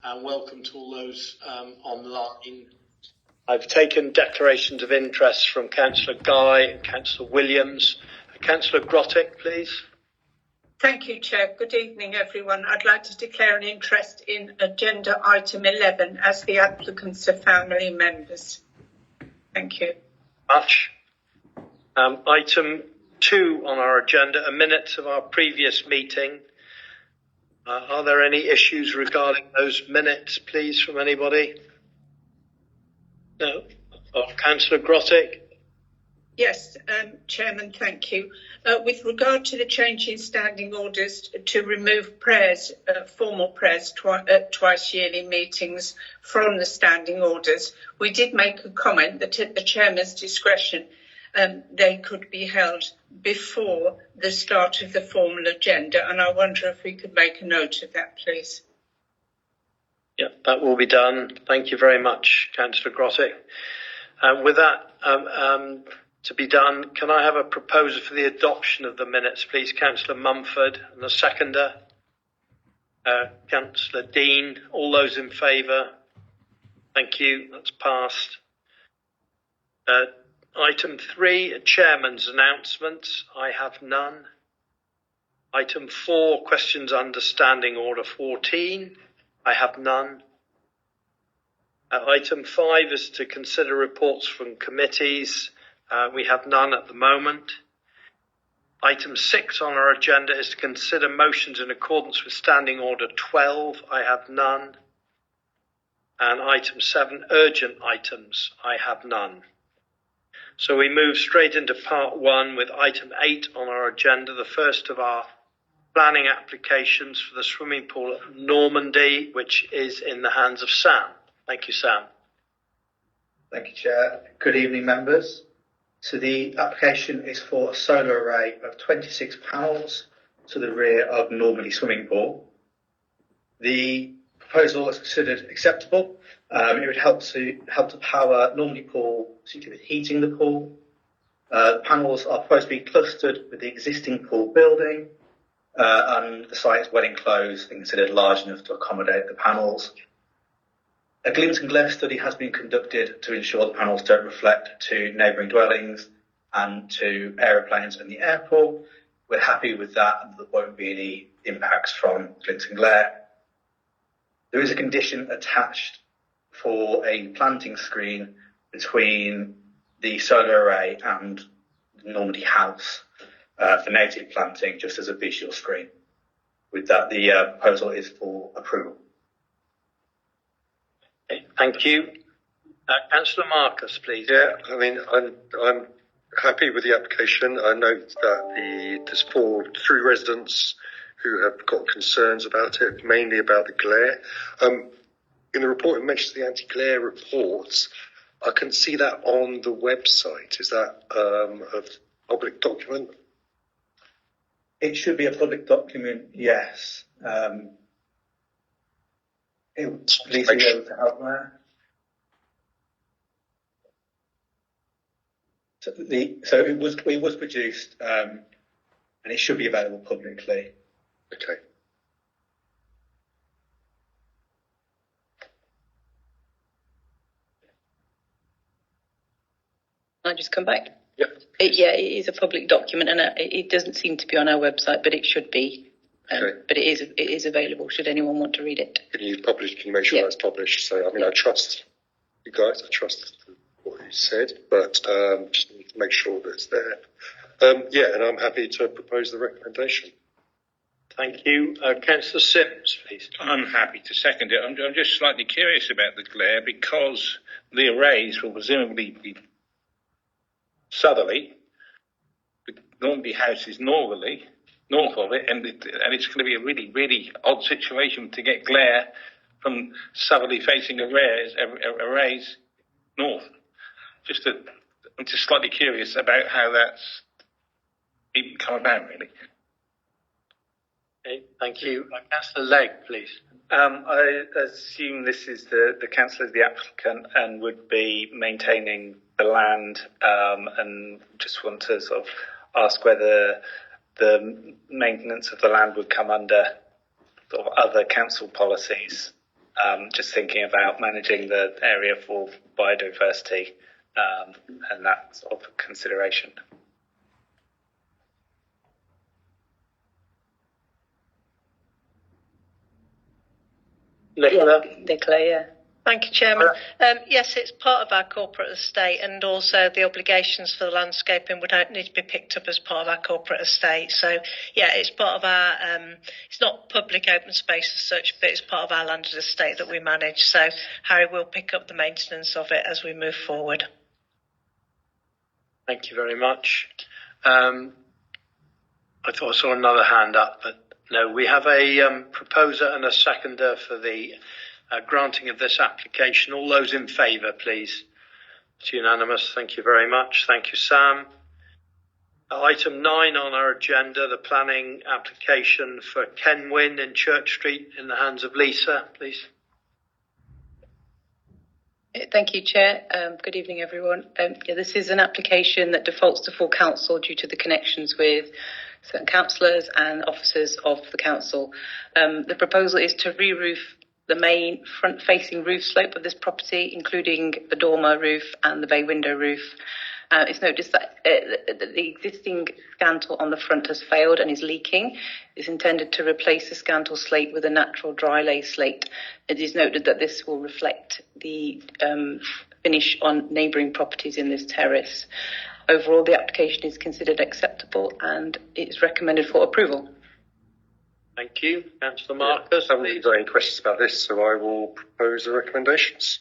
and welcome to all those online. I've taken declarations of interest from Councillor Guy and Councillor Williams. Councillor Grottick, please. Thank you, Chair. Good evening, everyone. I'd like to declare an interest in agenda item 11 as the applicants are family members. Thank you. Much. Item 2 on our agenda, a minutes of our previous meeting. Are there any issues regarding those minutes, please, from anybody? No. Councillor Grottick. Yes, Chairman, thank you. With regard to the change in standing orders to remove prayers, formal prayers at twice yearly meetings from the standing orders, we did make a comment that at the Chairman's discretion, they could be held before the start of the formal agenda, and I wonder if we could make a note of that, please. Yeah, that will be done. Thank you very much, Councillor Grottick. With that to be done, can I have a proposer for the adoption of the minutes, please? Councillor Mumford, and the seconder, Councillor Dean. All those in favour? Thank you. That's passed. Item 3, Chairman's announcements. I have none. Item 4, questions under Standing Order 14. I have none. Item 5 is to consider reports from committees. We have none at the moment. Item 6 on our agenda is to consider motions in accordance with Standing Order 12. I have none. And item 7, urgent items. I have none. So we move straight into part 1 with item 8 on our agenda, the first of our planning applications for the swimming pool at Normandy, which is in the hands of Sam. Thank you, Sam. Thank you, Chair. Good evening, members. So the application is for a solar array of 26 panels to the rear of Normandy swimming pool. The proposal is considered acceptable. It would help to power Normandy pool, particularly with heating the pool. The panels are supposed to be clustered with the existing pool building, and the site is well enclosed and considered large enough to accommodate the panels. A glint and glare study has been conducted to ensure the panels don't reflect to neighbouring dwellings and to aeroplanes and the airport. We're happy with that, and there won't be any impacts from glint and glare. There is a condition attached for a planting screen between the solar array and the Normandy house for native planting, just as a visual screen. With that, the proposal is for approval. Okay, thank you. Councillor Marcus, please. Yeah, I mean, I'm happy with the application. I note that there's 3 residents who have got concerns about it, mainly about the glare. In the report, it mentions the anti-glare reports. I can see that on the website. Is that a public document? It should be a public document, yes. Please be able to help there. So it was produced, and it should be available publicly. Okay. Can I just come back? Yeah. It is a public document, and it doesn't seem to be on our website, but it should be. Okay. But it is available should anyone want to read it. Can you make sure that's published? So, I mean, I trust you guys. I trust what you said, but just need to make sure that it's there. And I'm happy to propose the recommendation. Thank you. Councillor Sims, please. I'm happy to second it. I'm just slightly curious about the glare because the arrays will presumably be southerly. The Normandy house is northerly, north of it, and it's going to be a really, really odd situation to get glare from southerly facing arrays north. I'm just slightly curious about how that's even come about, really. Okay, thank you. Councillor Legg, please. I assume this is the council is the applicant and would be maintaining the land, and just want to sort of ask whether the maintenance of the land would come under sort of other council policies, just thinking about managing the area for biodiversity, and that sort of consideration. Nicola? Nicola, yeah. Thank you, Chairman. Yes, it's part of our corporate estate, and also the obligations for the landscaping would need to be picked up as part of our corporate estate. So, yeah, it's part of our, it's not public open space as such, but it's part of our landed estate that we manage. So Harry will pick up the maintenance of it as we move forward. Thank you very much. I thought I saw another hand up, but no, we have a proposer and a seconder for the granting of this application. All those in favour, please. It's unanimous. Thank you very much. Thank you, Sam. Item 9 on our agenda, the planning application for Kenwyn in Church Street, in the hands of Lisa, please. Thank you, Chair. Good evening, everyone. This is an application that defaults to full council due to the connections with certain councillors and officers of the council. The proposal is to re-roof the main front-facing roof slope of this property, including the dormer roof and the bay window roof. It's noticed that the existing scantle on the front has failed and is leaking. It's intended to replace the scantle slate with a natural dry lay slate. It is noted that this will reflect the finish on neighbouring properties in this terrace. Overall, the application is considered acceptable and it is recommended for approval. Thank you. Councillor Marcus, I haven't got any questions about this, so I will propose the recommendations.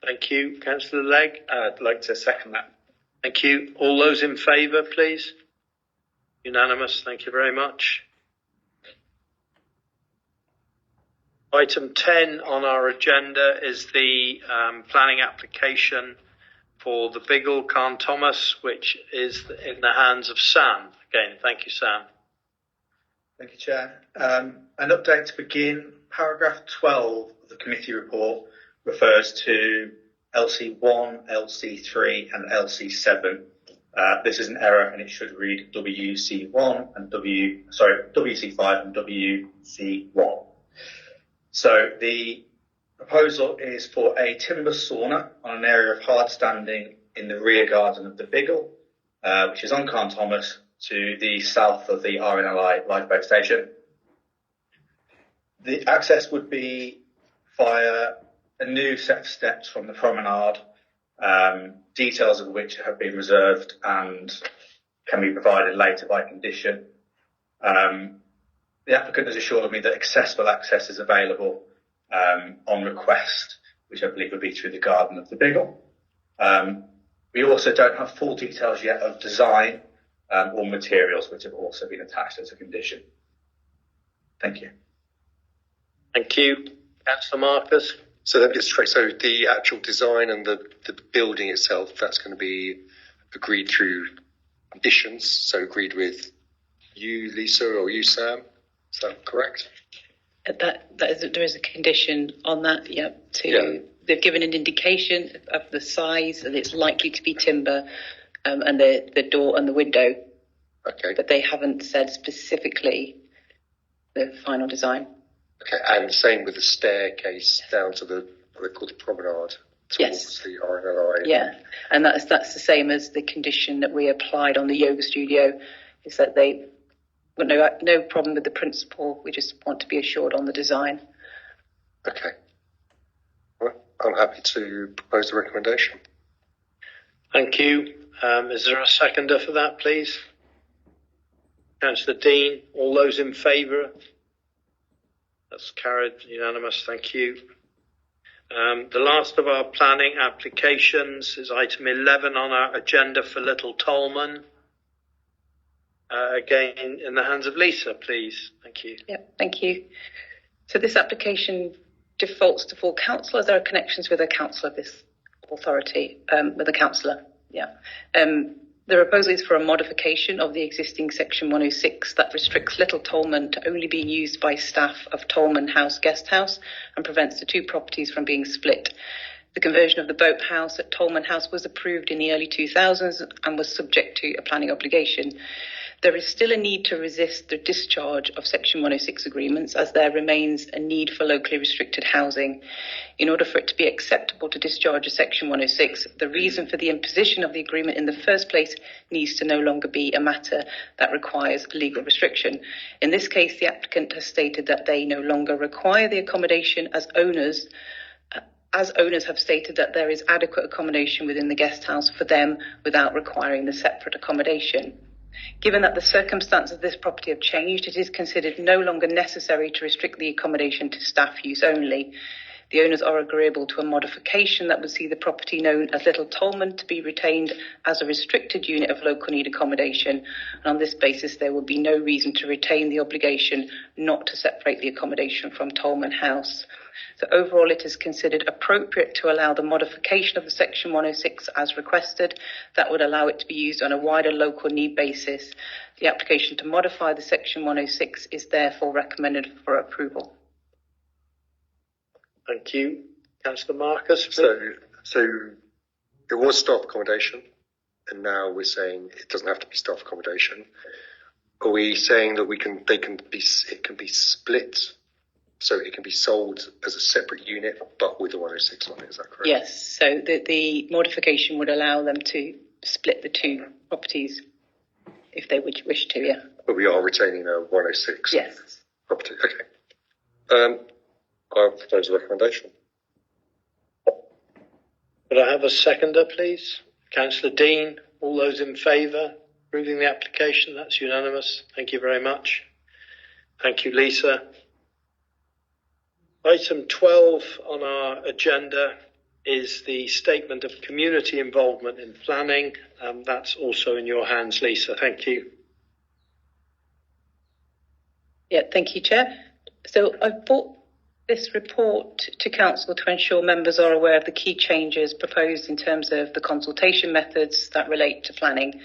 Thank you. Councillor Legg. I'd like to second that. Thank you. All those in favour, please. Unanimous. Thank you very much. Item 10 on our agenda is the planning application for the Biggle Carn Thomas, which is in the hands of Sam. Again, thank you, Sam. Thank you, Chair. An update to begin. Paragraph 12 of the committee report refers to LC1, LC3 and LC7. This is an error and it should read WC1 and WC5 and WC1. So the proposal is for a timber sauna on an area of hard standing in the rear garden of the Biggle, which is on Carn Thomas, to the south of the RNLI lifeboat station. The access would be via a new set of steps from the promenade, details of which have been reserved and can be provided later by condition. The applicant has assured me that accessible access is available on request, which I believe would be through the garden of the Biggle. We also don't have full details yet of design or materials, which have also been attached as a condition. Thank you. Thank you. Councillor Marcus. So that gets straight. So the actual design and the building itself, that's going to be agreed through conditions. So agreed with you, Lisa, or you, Sam. Is that correct? There is a condition on that. They've given an indication of the size and it's likely to be timber, and the door and the window. Okay. But they haven't said specifically the final design. Okay, and same with the staircase down to what they call the promenade towards the RNLI. Yeah, and that's the same as the condition that we applied on the yoga studio, is that they got no problem with the principle. We just want to be assured on the design. Okay. Well, I'm happy to propose the recommendation. Thank you. Is there a seconder for that, please? Councillor Dean. All those in favour? That's carried, unanimous. Thank you. The last of our planning applications is item 11 on our agenda for Little Tolman. Again, in the hands of Lisa, please. Thank you. Yep, thank you. So this application defaults to full council, as there are connections with a council of this authority, with a councillor. Yeah. The proposal is for a modification of the existing section 106 that restricts Little Tolman to only being used by staff of Tolman House Guest House and prevents the two properties from being split. The conversion of the boat house at Tolman House was approved in the early 2000s and was subject to a planning obligation. There is still a need to resist the discharge of Section 106 agreements, as there remains a need for locally restricted housing. In order for it to be acceptable to discharge a Section 106, the reason for the imposition of the agreement in the first place needs to no longer be a matter that requires legal restriction. In this case, the applicant has stated that they no longer require the accommodation, as owners have stated that there is adequate accommodation within the guest house for them without requiring the separate accommodation. Given that the circumstances of this property have changed, it is considered no longer necessary to restrict the accommodation to staff use only. The owners are agreeable to a modification that would see the property known as Little Tolman to be retained as a restricted unit of local need accommodation, and on this basis there would be no reason to retain the obligation not to separate the accommodation from Tolman House. So overall, it is considered appropriate to allow the modification of the Section 106 as requested. That would allow it to be used on a wider local need basis. The application to modify the Section 106 is therefore recommended for approval. Thank you. Councillor Marcus. So it was staff accommodation, and now we're saying it doesn't have to be staff accommodation. Are we saying that it can be split? So it can be sold as a separate unit, but with the 106 on it, is that correct? Yes, so the modification would allow them to split the two properties if they would wish to, yeah. But we are retaining a 106 Yes. property, okay. I propose a recommendation. Could I have a seconder, please? Councillor Dean, all those in favour approving the application? That's unanimous. Thank you very much. Thank you, Lisa. Item 12 on our agenda is the statement of community involvement in planning. That's also in your hands, Lisa. Thank you. Yeah, thank you, Chair. So I've brought this report to Council to ensure members are aware of the key changes proposed in terms of the consultation methods that relate to planning.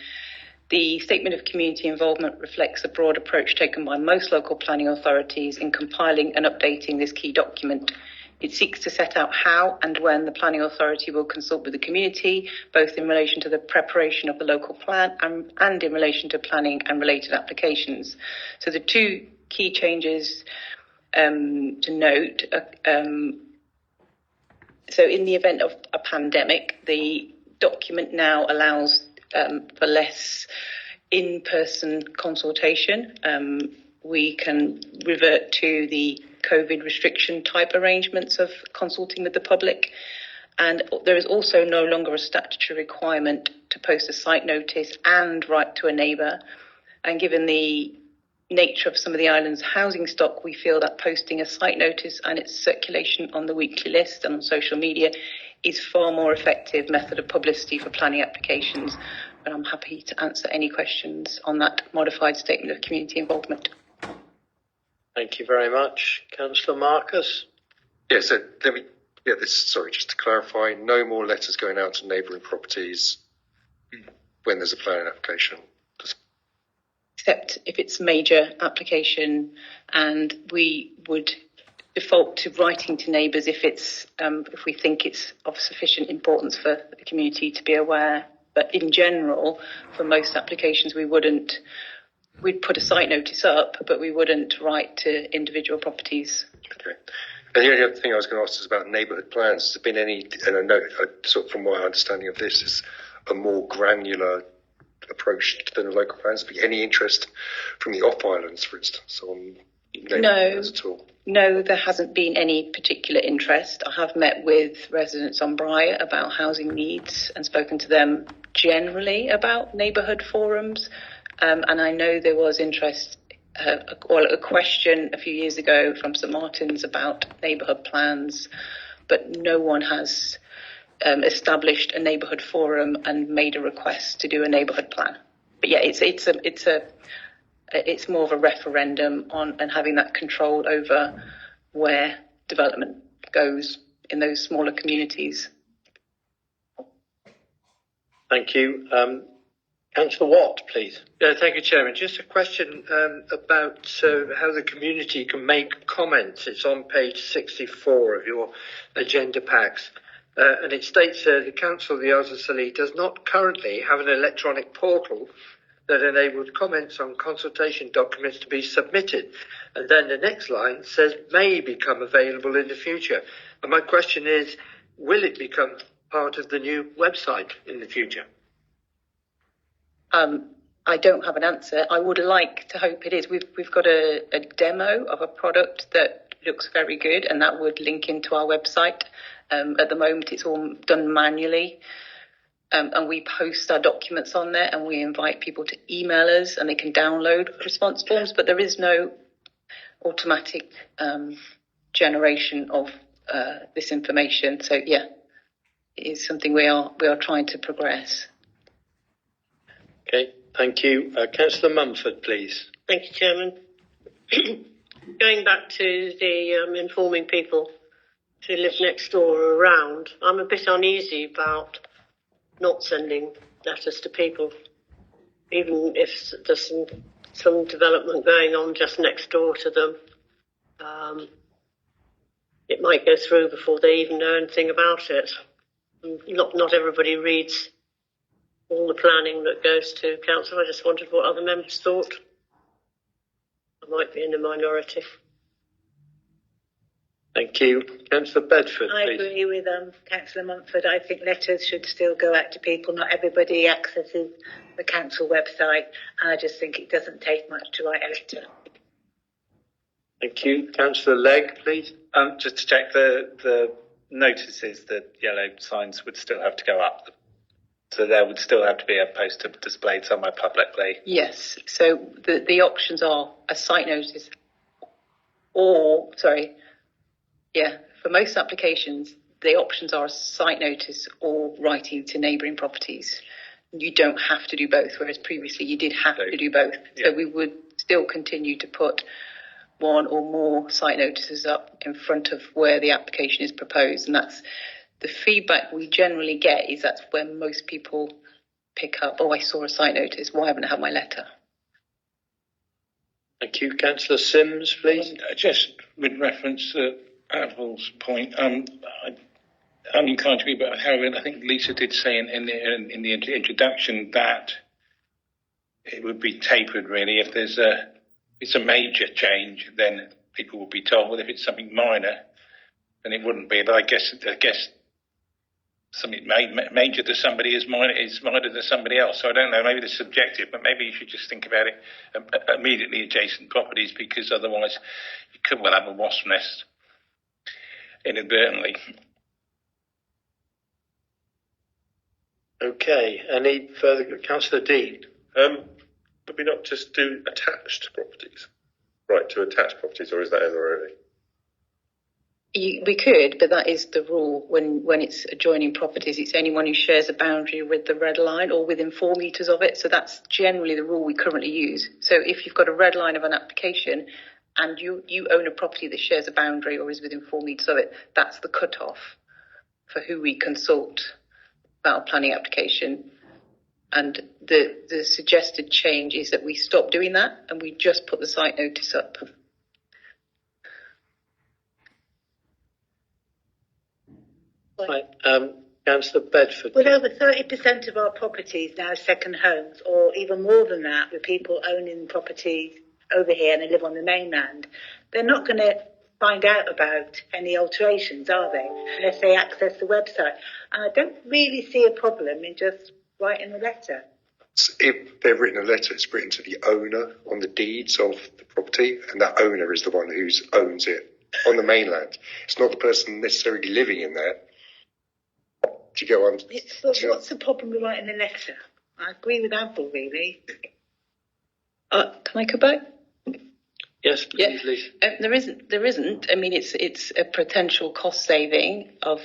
The Statement of Community Involvement reflects a broad approach taken by most local planning authorities in compiling and updating this key document. It seeks to set out how and when the planning authority will consult with the community, both in relation to the preparation of the local plan and in relation to planning and related applications. So the two key changes to note, so in the event of a pandemic, the document now allows for less in-person consultation. We can revert to the COVID restriction type arrangements of consulting with the public. And there is also no longer a statutory requirement to post a site notice and write to a neighbour. And given the nature of some of the island's housing stock, we feel that posting a site notice and its circulation on the weekly list and on social media is far more effective method of publicity for planning applications. And I'm happy to answer any questions on that modified statement of community involvement. Thank you very much. Councillor Marcus. Yeah, so let me get this, sorry, just to clarify, no more letters going out to neighbouring properties when there's a planning application. Except if it's major application, and we would default to writing to neighbours if it's if we think it's of sufficient importance for the community to be aware. But in general, for most applications, we'd put a site notice up, but we wouldn't write to individual properties. Okay. And the only other thing I was going to ask is about neighbourhood plans. Has there been any, and I know, sort of from my understanding of this, is a more granular approach than the local plans? Be any interest from the off islands, for instance, on neighbourhood plans at all? No, there hasn't been any particular interest. I have met with residents on Briar about housing needs and spoken to them generally about neighbourhood forums. And I know there was interest, a question a few years ago from St Martin's about neighbourhood plans, but no one has established a neighbourhood forum and made a request to do a neighbourhood plan. But yeah, it's more of a referendum on and having that control over where development goes in those smaller communities. Thank you. Councillor Watt, please. Yeah, thank you, Chairman. Just a question about how the community can make comments. It's on page 64 of your agenda packs. And it states the Council of the Isles of Scilly does not currently have an electronic portal that enabled comments on consultation documents to be submitted. And then the next line says may become available in the future. And my question is, will it become part of the new website in the future? I don't have an answer. I would like to hope it is. We've got a demo of a product that looks very good, and that would link into our website. At the moment, it's all done manually. And we post our documents on there, and we invite people to email us, and they can download response forms. But there is no automatic generation of this information. So yeah, it is something we are trying to progress. Okay, thank you. Councillor Mumford, please. Thank you, Chairman. Going back to the informing people to live next door or around, I'm a bit uneasy about not sending letters to people, even if there's some development going on just next door to them. It might go through before they even know anything about it. Not everybody reads all the planning that goes to council. I just wondered what other members thought. I might be in the minority. Thank you. Councillor Bedford, please. I agree with Councillor Mumford. I think letters should still go out to people. Not everybody accesses the council website, and I just think it doesn't take much to write a letter. Thank you. Councillor Legg, please. Just to check, the notices, the yellow signs would still have to go up. So there would still have to be a poster displayed somewhere publicly. Yes. So the options are a site notice, or for most applications, the options are a site notice or writing to neighbouring properties. You don't have to do both, whereas previously you did have to do both. Yeah. So we would still continue to put one or more site notices up in front of where the application is proposed. And that's the feedback we generally get, is that's where most people pick up, I saw a site notice, why haven't I had my letter? Thank you. Councillor Sims, please. Just with reference to Avril's point, I'm inclined to agree, but however, I think Lisa did say in the introduction that it would be tapered really. If it's a major change, then people will be told. If it's something minor, then it wouldn't be. But I guess something major to somebody is minor to somebody else. So I don't know. Maybe it's subjective, but maybe you should just think about it immediately adjacent properties, because otherwise you could well have a wasp nest inadvertently. Okay. Any further? Councillor Dean. Could we not just do attached properties? Right, to attached properties, or is that ever only? We could, but that is the rule when it's adjoining properties. It's anyone who shares a boundary with the red line or within 4 metres of it. So that's generally the rule we currently use. So if you've got a red line of an application and you own a property that shares a boundary or is within 4 metres of it, that's the cut-off for who we consult about a planning application. And the suggested change is that we stop doing that and we just put the site notice up. Right. Councillor Bedford. With over 30% of our properties now second homes, or even more than that, with people owning properties over here and they live on the mainland, they're not going to find out about any alterations, are they? Unless they access the website. And I don't really see a problem in just writing a letter. If they've written a letter, it's written to the owner on the deeds of the property, and that owner is the one who owns it on the mainland. It's not the person necessarily living in there. Do you get what What's the problem with writing a letter? I agree with Avril, really. Can I come back? Yes, please, Lisa. There isn't. I mean, it's a potential cost saving of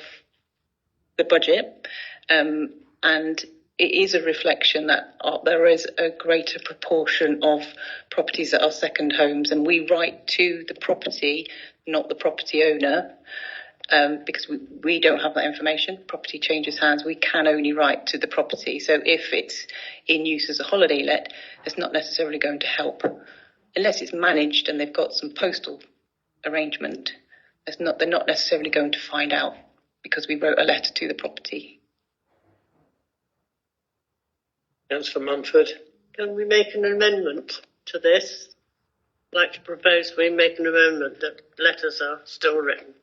the budget, and it is a reflection that there is a greater proportion of properties that are second homes, and we write to the property, not the property owner, because we don't have that information. Property changes hands. We can only write to the property. So if it's in use as a holiday let, it's not necessarily going to help. Unless it's managed and they've got some postal arrangement, they're not necessarily going to find out because we wrote a letter to the property. Councillor Mumford. can we make an amendment to this? I'd like to propose we make an amendment that letters are still written.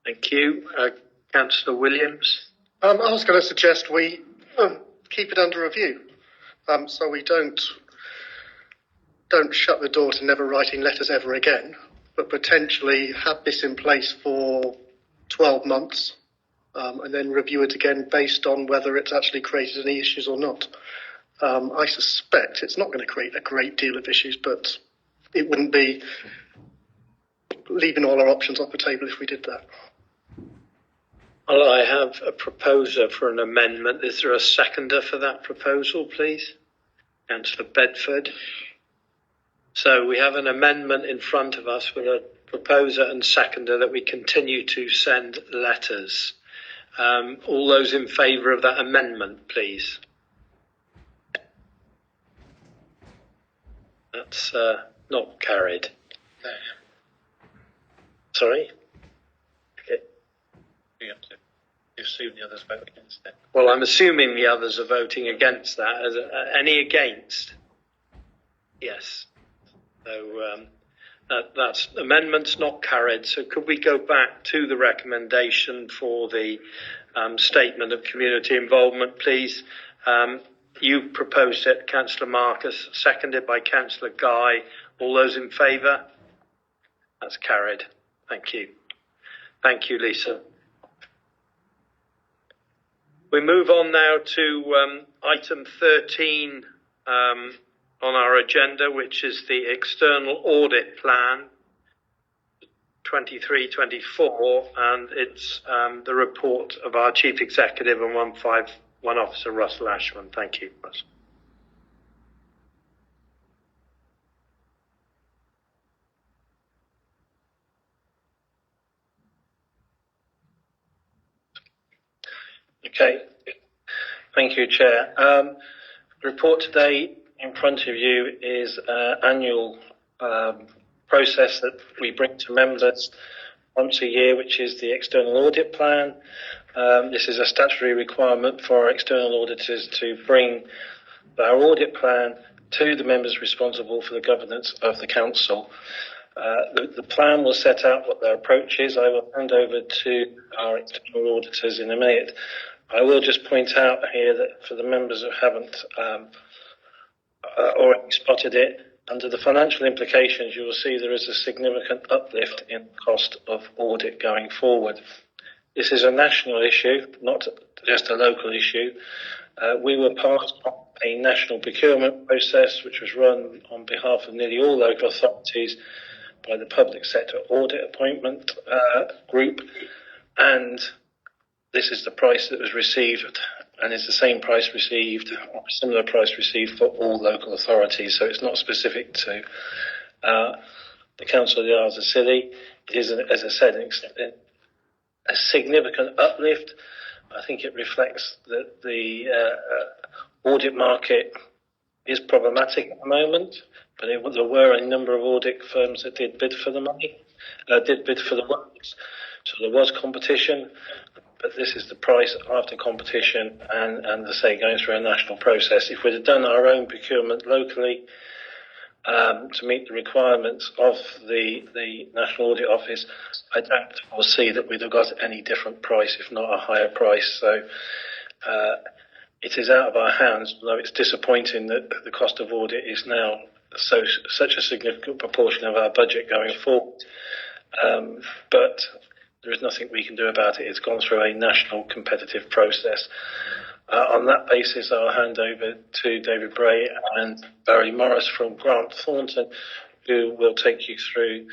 Thank you. Councillor Williams. I was going to suggest we keep it under review, so we don't shut the door to never writing letters ever again, but potentially have this in place for 12 months and then review it again based on whether it's actually created any issues or not. I suspect it's not going to create a great deal of issues, but it wouldn't be leaving all our options off the table if we did that. Well, I have a proposer for an amendment. Is there a seconder for that proposal, please? Councillor Bedford. So we have an amendment in front of us with a proposer and seconder that we continue to send letters. All those in favour of that amendment, please. That's not carried. Sorry? Okay. You have to assume the others vote against it. Well, I'm assuming the others are voting against that. Any against? Yes. So that's amendment's not carried. So could we go back to the recommendation for the statement of community involvement, please? You proposed it, Councillor Marcus, seconded by Councillor Guy. All those in favour? That's carried. Thank you. Thank you, Lisa. We move on now to item 13 on our agenda, which is the external audit plan 23-24, and it's the report of our Chief Executive and 151 Officer Russell Ashman. Thank you, Russell. Okay, thank you, Chair. The report today in front of you is an annual process that we bring to members once a year, which is the external audit plan. This is a statutory requirement for our external auditors to bring our audit plan to the members responsible for the governance of the council. The plan will set out what their approach is. I will hand over to our external auditors in a minute. I will just point out here that for the members who haven't already spotted it, under the financial implications, you will see there is a significant uplift in the cost of audit going forward. This is a national issue, not just a local issue. We were part of a national procurement process which was run on behalf of nearly all local authorities by the Public Sector Audit Appointment Group, and this is the price that was received, and it's the same price received, or a similar price received for all local authorities, so it's not specific to the Council of the Isles of Scilly. It is, as I said, a significant uplift. I think it reflects that the audit market is problematic at the moment, but there were a number of audit firms that did bid for the money, did bid for the works, so there was competition. But this is the price after competition and as I say, going through a national process. If we'd have done our own procurement locally to meet the requirements of the National Audit Office, I don't foresee that we'd have got any different price, if not a higher price. So it is out of our hands, although it's disappointing that the cost of audit is now such a significant proportion of our budget going forward. But there is nothing we can do about it. It's gone through a national competitive process. On that basis, I'll hand over to David Bray and Barry Morris from Grant Thornton, who will take you through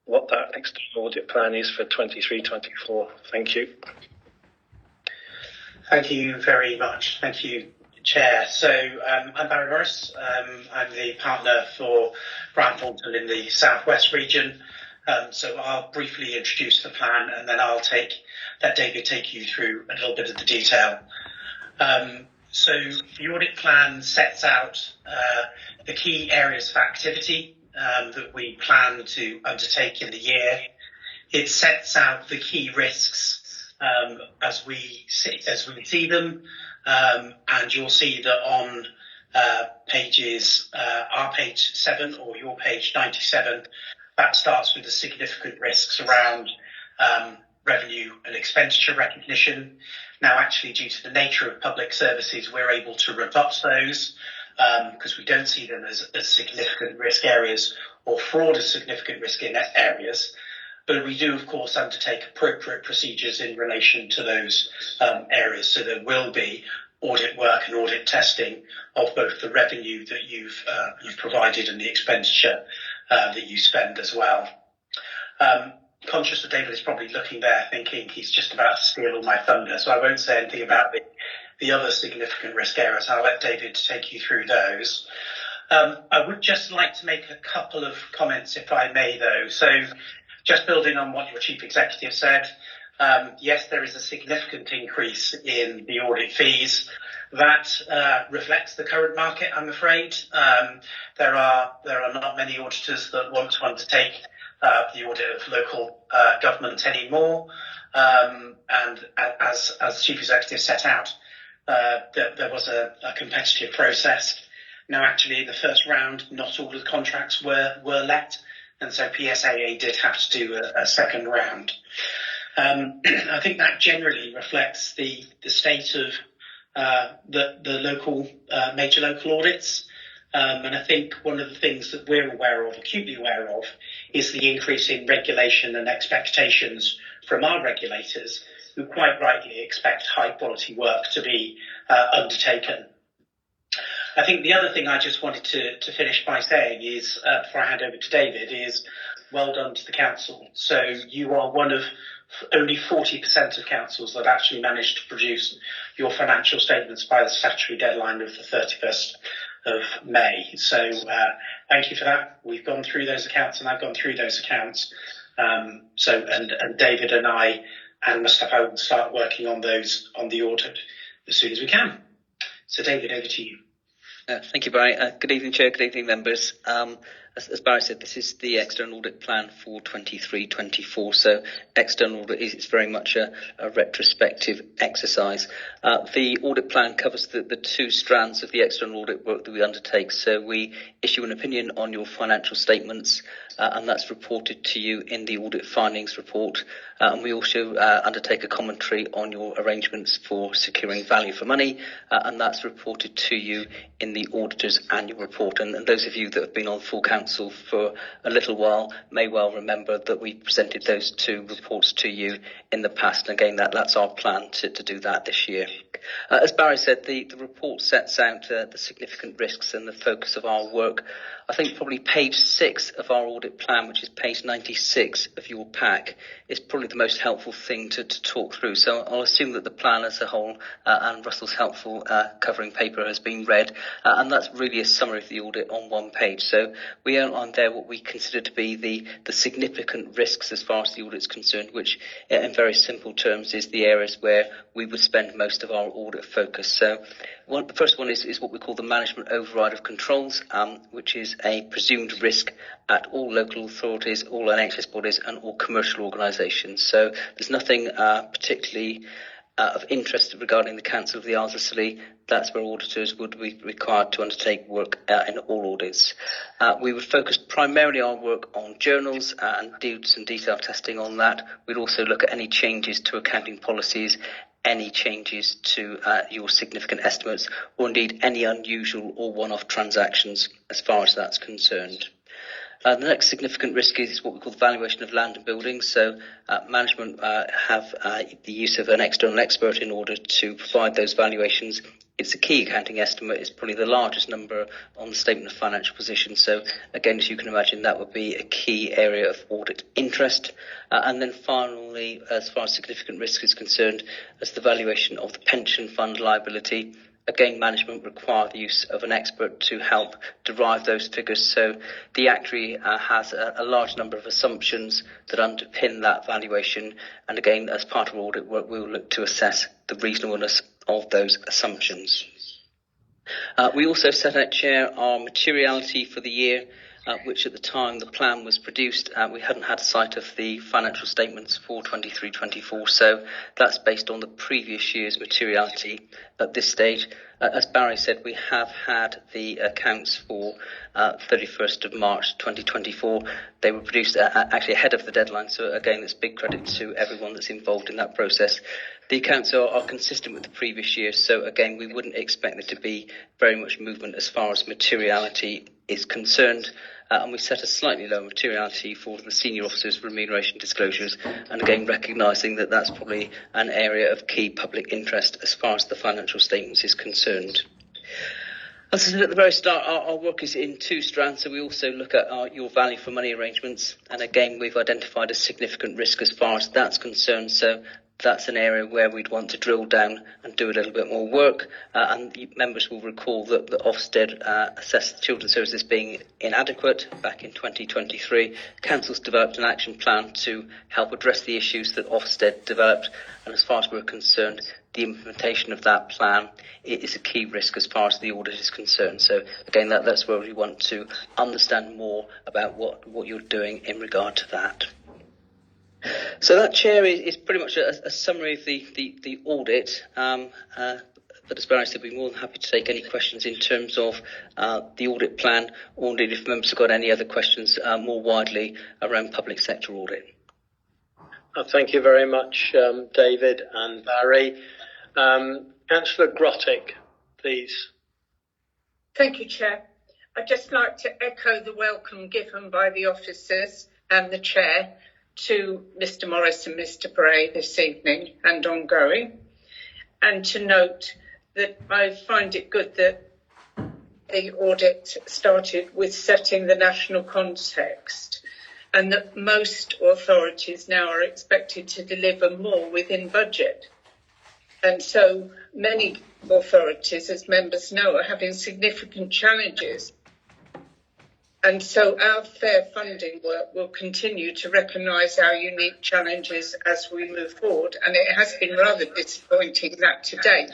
what that external audit plan is for 23-24. Thank you. Thank you very much. Thank you, Chair. So I'm Barry Morris. I'm the partner for Grant Thornton in the South West region. So I'll briefly introduce the plan and then I'll let David take you through a little bit of the detail. So the audit plan sets out the key areas of activity that we plan to undertake in the year. It sets out the key risks as we see them, and you'll see that on our page 7 or your page 97, that starts with the significant risks around revenue and expenditure recognition. Now, actually, due to the nature of public services, we're able to rebut those because we don't see them as significant risk areas or fraud as significant risk areas. But we do, of course, undertake appropriate procedures in relation to those areas. So there will be audit work and audit testing of both the revenue that you've provided and the expenditure that you spend as well. Conscious that David is probably looking there thinking he's just about to steal all my thunder, so I won't say anything about the other significant risk areas. I'll let David take you through those. I would just like to make a couple of comments, if I may, though. So just building on what your Chief Executive said, yes, there is a significant increase in the audit fees. That reflects the current market, I'm afraid. There are not many auditors that want to undertake the audit of local government anymore. And as Chief Executive set out, there was a competitive process. Now, actually, the first round, not all of the contracts were let, and so PSAA did have to do a second round. I think that generally reflects the state of the local major local audits. And I think one of the things that we're acutely aware of, is the increase in regulation and expectations from our regulators, who quite rightly expect high quality work to be undertaken. I think the other thing I just wanted to finish by saying is, before I hand over to David, is well done to the council. So you are one of only 40% of councils that actually managed to produce your financial statements by the statutory deadline of the 31st of May. So thank you for that. We've gone through those accounts, and I've gone through those accounts. And David and I and Mustafa will start working on those on the audit as soon as we can. So David, over to you. Thank you, Barry. Good evening, Chair. Good evening, members. As Barry said, this is the external audit plan for 23-24. So external audit is very much a retrospective exercise. The audit plan covers the two strands of the external audit work that we undertake. So we issue an opinion on your financial statements, and that's reported to you in the audit findings report. And we also undertake a commentary on your arrangements for securing value for money, and that's reported to you in the auditor's annual report. And those of you that have been on full council for a little while may well remember that we presented those two reports to you in the past. And again, that's our plan to do that this year. As Barry said, the report sets out the significant risks and the focus of our work. I think probably page 6 of our audit plan, which is page 96 of your pack, is probably the most helpful thing to talk through. So I'll assume that the plan as a whole and Russell's helpful covering paper has been read, and that's really a summary of the audit on one page. So we outline there what we consider to be the significant risks as far as the audit is concerned, which in very simple terms is the areas where we would spend most of our audit focus. So the first one is what we call the management override of controls, which is a presumed risk at all local authorities, all NHS bodies and all commercial organisations. So there's nothing particularly of interest regarding the Council of the Isles of Scilly. That's where auditors would be required to undertake work in all audits. We would focus primarily our work on journals and do some detailed testing on that. We'd also look at any changes to accounting policies, any changes to your significant estimates, or indeed any unusual or one-off transactions as far as that's concerned. The next significant risk is what we call the valuation of land and buildings. So management have the use of an external expert in order to provide those valuations. It's a key accounting estimate. It's probably the largest number on the statement of financial position. So again, as you can imagine, that would be a key area of audit interest. And then finally, as far as significant risk is concerned, as the valuation of the pension fund liability. Again, management require the use of an expert to help derive those figures. So the actuary has a large number of assumptions that underpin that valuation. And again, as part of our audit work, we will look to assess the reasonableness of those assumptions. We also set out, Chair, our materiality for the year. which at the time the plan was produced, we hadn't had sight of the financial statements for 23-24, so that's based on the previous year's materiality at this stage. As Barry said, we have had the accounts for 31st of March 2024. They were produced actually ahead of the deadline, so again, it's big credit to everyone that's involved in that process. The accounts are consistent with the previous year, so again, we wouldn't expect there to be very much movement as far as materiality is concerned. And we set a slightly lower materiality for the senior officers' remuneration disclosures, and again recognising that that's probably an area of key public interest as far as the financial statements is concerned. As I said at the very start, our work is in two strands, so we also look at your value for money arrangements, and again we've identified a significant risk as far as that's concerned, so that's an area where we'd want to drill down and do a little bit more work. And members will recall that the Ofsted assessed the children's services being inadequate back in 2023. Council's developed an action plan to help address the issues that Ofsted developed, and as far as we're concerned, the implementation of that plan is a key risk as far as the audit is concerned. So again, that's where we want to understand more about what you're doing in regard to that. So that, Chair, is pretty much a summary of the audit. But as Barry said, we're more than happy to take any questions in terms of the audit plan, or indeed if members have got any other questions more widely around public sector audit. Thank you very much, David and Barry. Councillor Grottick, please. Thank you, Chair. I'd just like to echo the welcome given by the officers and the Chair to Mr Morris and Mr Bray this evening and ongoing, and to note that I find it good that the audit started with setting the national context, and that most authorities now are expected to deliver more within budget. And so many authorities, as members know, are having significant challenges. And so our fair funding work will continue to recognise our unique challenges as we move forward. And it has been rather disappointing that to date,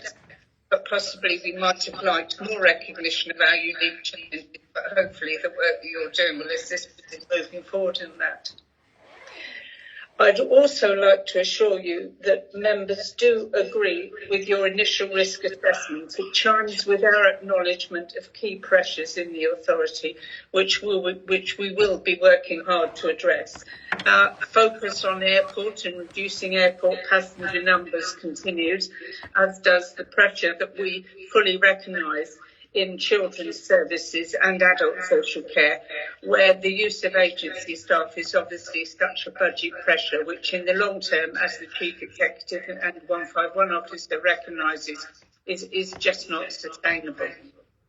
but possibly we might have liked more recognition of our unique challenges, but hopefully the work that you're doing will assist in moving forward in that. I'd also like to assure you that members do agree with your initial risk assessment. It chimes with our acknowledgement of key pressures in the authority, which we will be working hard to address. Our focus on airport and reducing airport passenger numbers continues, as does the pressure that we fully recognise in children's services and adult social care, where the use of agency staff is obviously such a budget pressure, which in the long term, as the Chief Executive and 151 Officer recognises, is just not sustainable.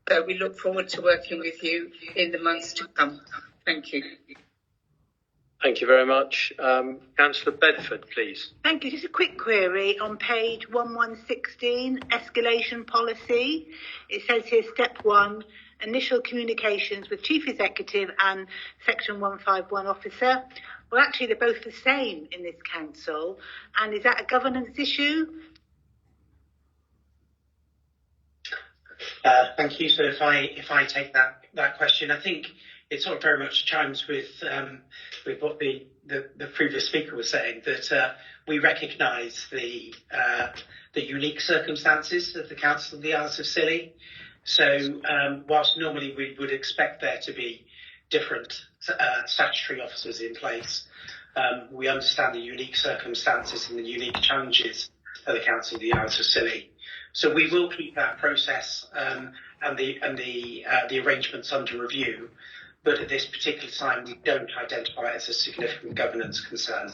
So we look forward to working with you in the months to come. Thank you. Thank you very much. Councillor Bedford, please. Thank you. Just a quick query on page 1116, escalation policy. It says here, step 1, initial communications with Chief Executive and Section 151 Officer. Well, actually, they're both the same in this council. And is that a governance issue? Thank you. So if I take that question, I think it sort of very much chimes with what the previous speaker was saying, that we recognise the unique circumstances of the Council of the Isles of Scilly. So whilst normally we would expect there to be different statutory officers in place, we understand the unique circumstances and the unique challenges of the Council of the Isles of Scilly. So we will keep that process and the arrangements under review. But at this particular time, we don't identify it as a significant governance concern.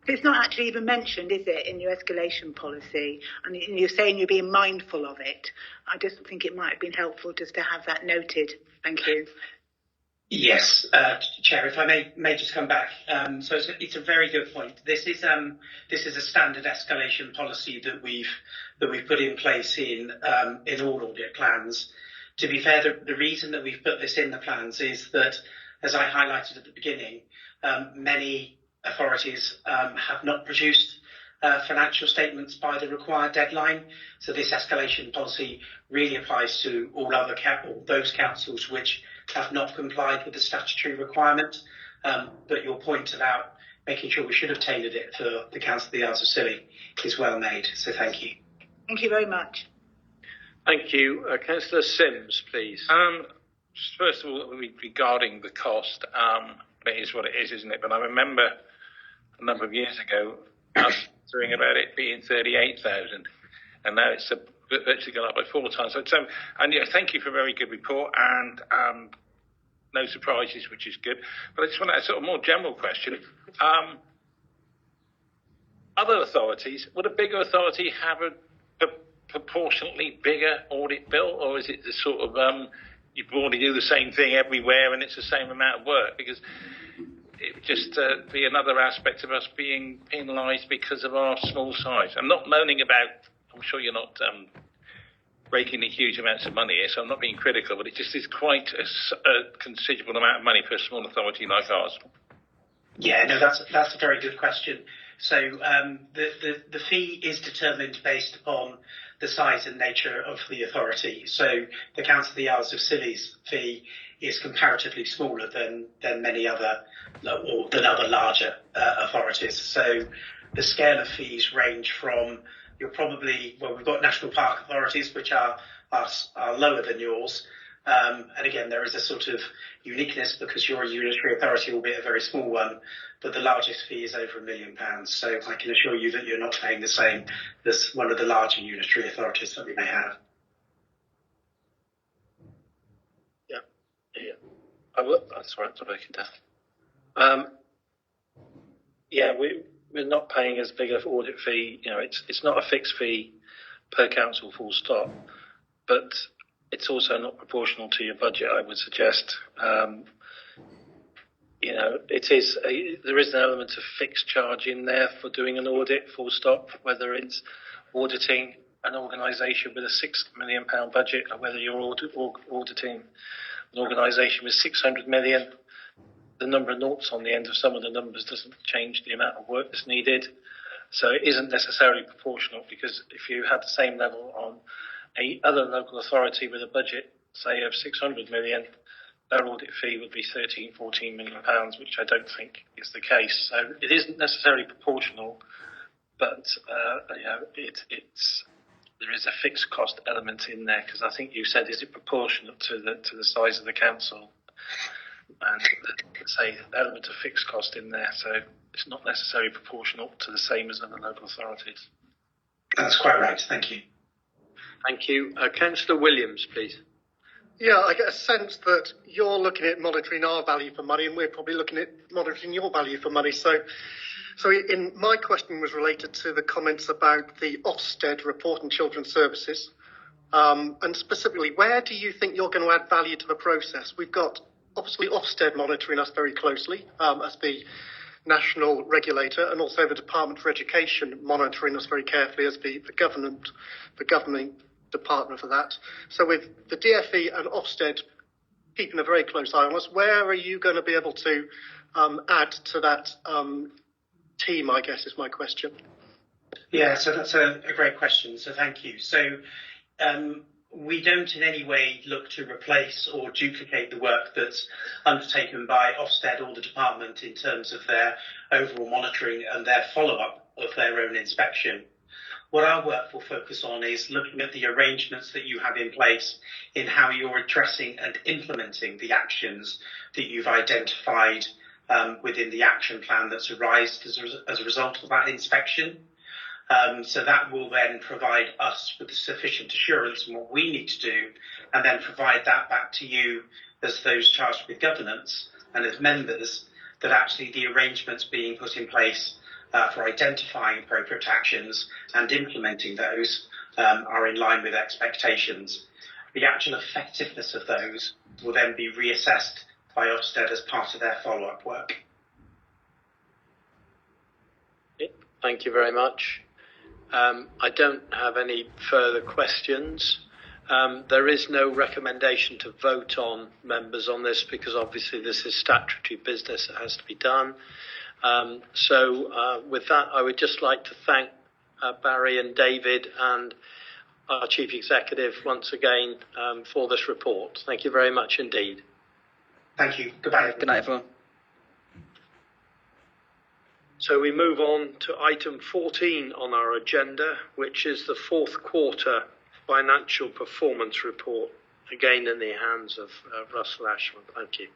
It's not actually even mentioned, is it, in your escalation policy? And you're saying you're being mindful of it. I just think it might have been helpful just to have that noted. Thank you. Yes, Chair, if I may just come back. So it's a very good point. This is a standard escalation policy that we've put in place in all audit plans. To be fair, the reason that we've put this in the plans is that, as I highlighted at the beginning, many authorities have not produced financial statements by the required deadline. So this escalation policy really applies to all those councils which have not complied with the statutory requirement. But your point about making sure we should have tailored it for the Council of the Isles of Scilly is well made. So thank you. Thank you very much. Thank you. Councillor Sims, please. First of all, regarding the cost, it is what it is, isn't it? But I remember a number of years ago us hearing about it being 38,000, and now it's virtually gone up by 4 times. So, and yeah, thank you for a very good report, and no surprises, which is good. But I just want to ask a sort of more general question. Other authorities, would a bigger authority have a proportionately bigger audit bill, or is it the sort of you broadly do the same thing everywhere and it's the same amount of work? Because it would just be another aspect of us being penalised because of our small size. I'm not moaning about, I'm sure you're not breaking the huge amounts of money here, so I'm not being critical, but it just is quite a considerable amount of money for a small authority like ours. Yeah, no, that's a very good question. So the fee is determined based upon the size and nature of the authority. So the Council of the Isles of Scilly's fee is comparatively smaller than many other, or than other larger authorities. So the scale of fees range from, we've got national park authorities which are lower than yours. And again, there is a sort of uniqueness because you're a unitary authority, albeit a very small one, but the largest fee is over £1 million. So I can assure you that you're not paying the same as one of the larger unitary authorities that we may have. Yeah. That's right, I'm breaking down. Yeah, we're not paying as big an audit fee. You know, it's not a fixed fee per council, full stop, but it's also not proportional to your budget, I would suggest. You know, there is an element of fixed charge in there for doing an audit, full stop, whether it's auditing an organisation with a £6 million budget or whether you're auditing an organisation with 600 million. The number of noughts on the end of some of the numbers doesn't change the amount of work that's needed. So it isn't necessarily proportional, because if you had the same level on a other local authority with a budget, say, of 600 million, their audit fee would be 13-14 million pounds, which I don't think is the case. So it isn't necessarily proportional, but you know, there is a fixed cost element in there, because I think you said, is it proportionate to the size of the council? And say the element of fixed cost in there, so it's not necessarily proportional to the same as other local authorities. That's quite right. Thank you. Thank you. Councillor Williams, please. Yeah, I get a sense that you're looking at monitoring our value for money, and we're probably looking at monitoring your value for money. So my question was related to the comments about the Ofsted report on children's services, and specifically, where do you think you're going to add value to the process? We've got obviously Ofsted monitoring us very closely as the national regulator, and also the Department for Education monitoring us very carefully as the governing department for that. So with the DFE and Ofsted keeping a very close eye on us, where are you going to be able to add to that team, I guess, is my question. Yeah, so that's a great question. So thank you. So we don't in any way look to replace or duplicate the work that's undertaken by Ofsted or the department in terms of their overall monitoring and their follow-up of their own inspection. What our work will focus on is looking at the arrangements that you have in place in how you're addressing and implementing the actions that you've identified within the action plan that's arisen as a result of that inspection. So that will then provide us with sufficient assurance on what we need to do, and then provide that back to you as those charged with governance and as members, that actually the arrangements being put in place for identifying appropriate actions and implementing those are in line with expectations. The actual effectiveness of those will then be reassessed by Ofsted as part of their follow-up work. Thank you very much. I don't have any further questions. There is no recommendation to vote on, members, on this, because obviously this is statutory business that has to be done. So with that, I would just like to thank Barry and David and our Chief Executive once again for this report. Thank you very much indeed. Thank you. Goodbye. Good night, everyone. So we move on to item 14 on our agenda, which is the fourth quarter financial performance report, again in the hands of Russell Ashman. Thank you.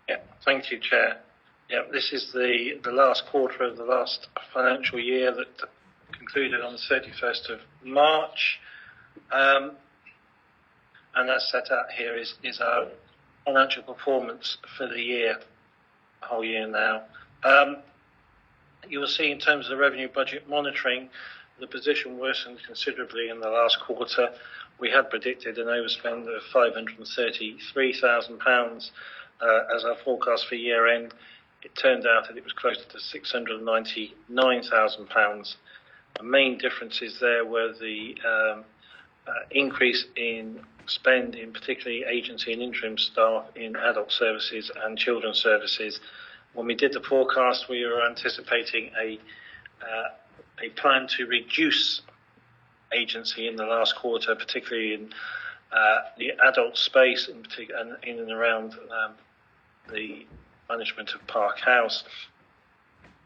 Yeah, thank you, Chair. Yeah, this is the last quarter of the last financial year that concluded on the 31st of March. And that's set out here is our financial performance for the year, the whole year now. You will see in terms of the revenue budget monitoring, the position worsened considerably in the last quarter. We had predicted an overspend of £533,000 as our forecast for year end. It turned out that it was closer to £699,000. The main differences there were the increase in spend in particularly agency and interim staff in adult services and children's services. When we did the forecast, we were anticipating a plan to reduce agency in the last quarter, particularly in the adult space, in and around the management of Park House.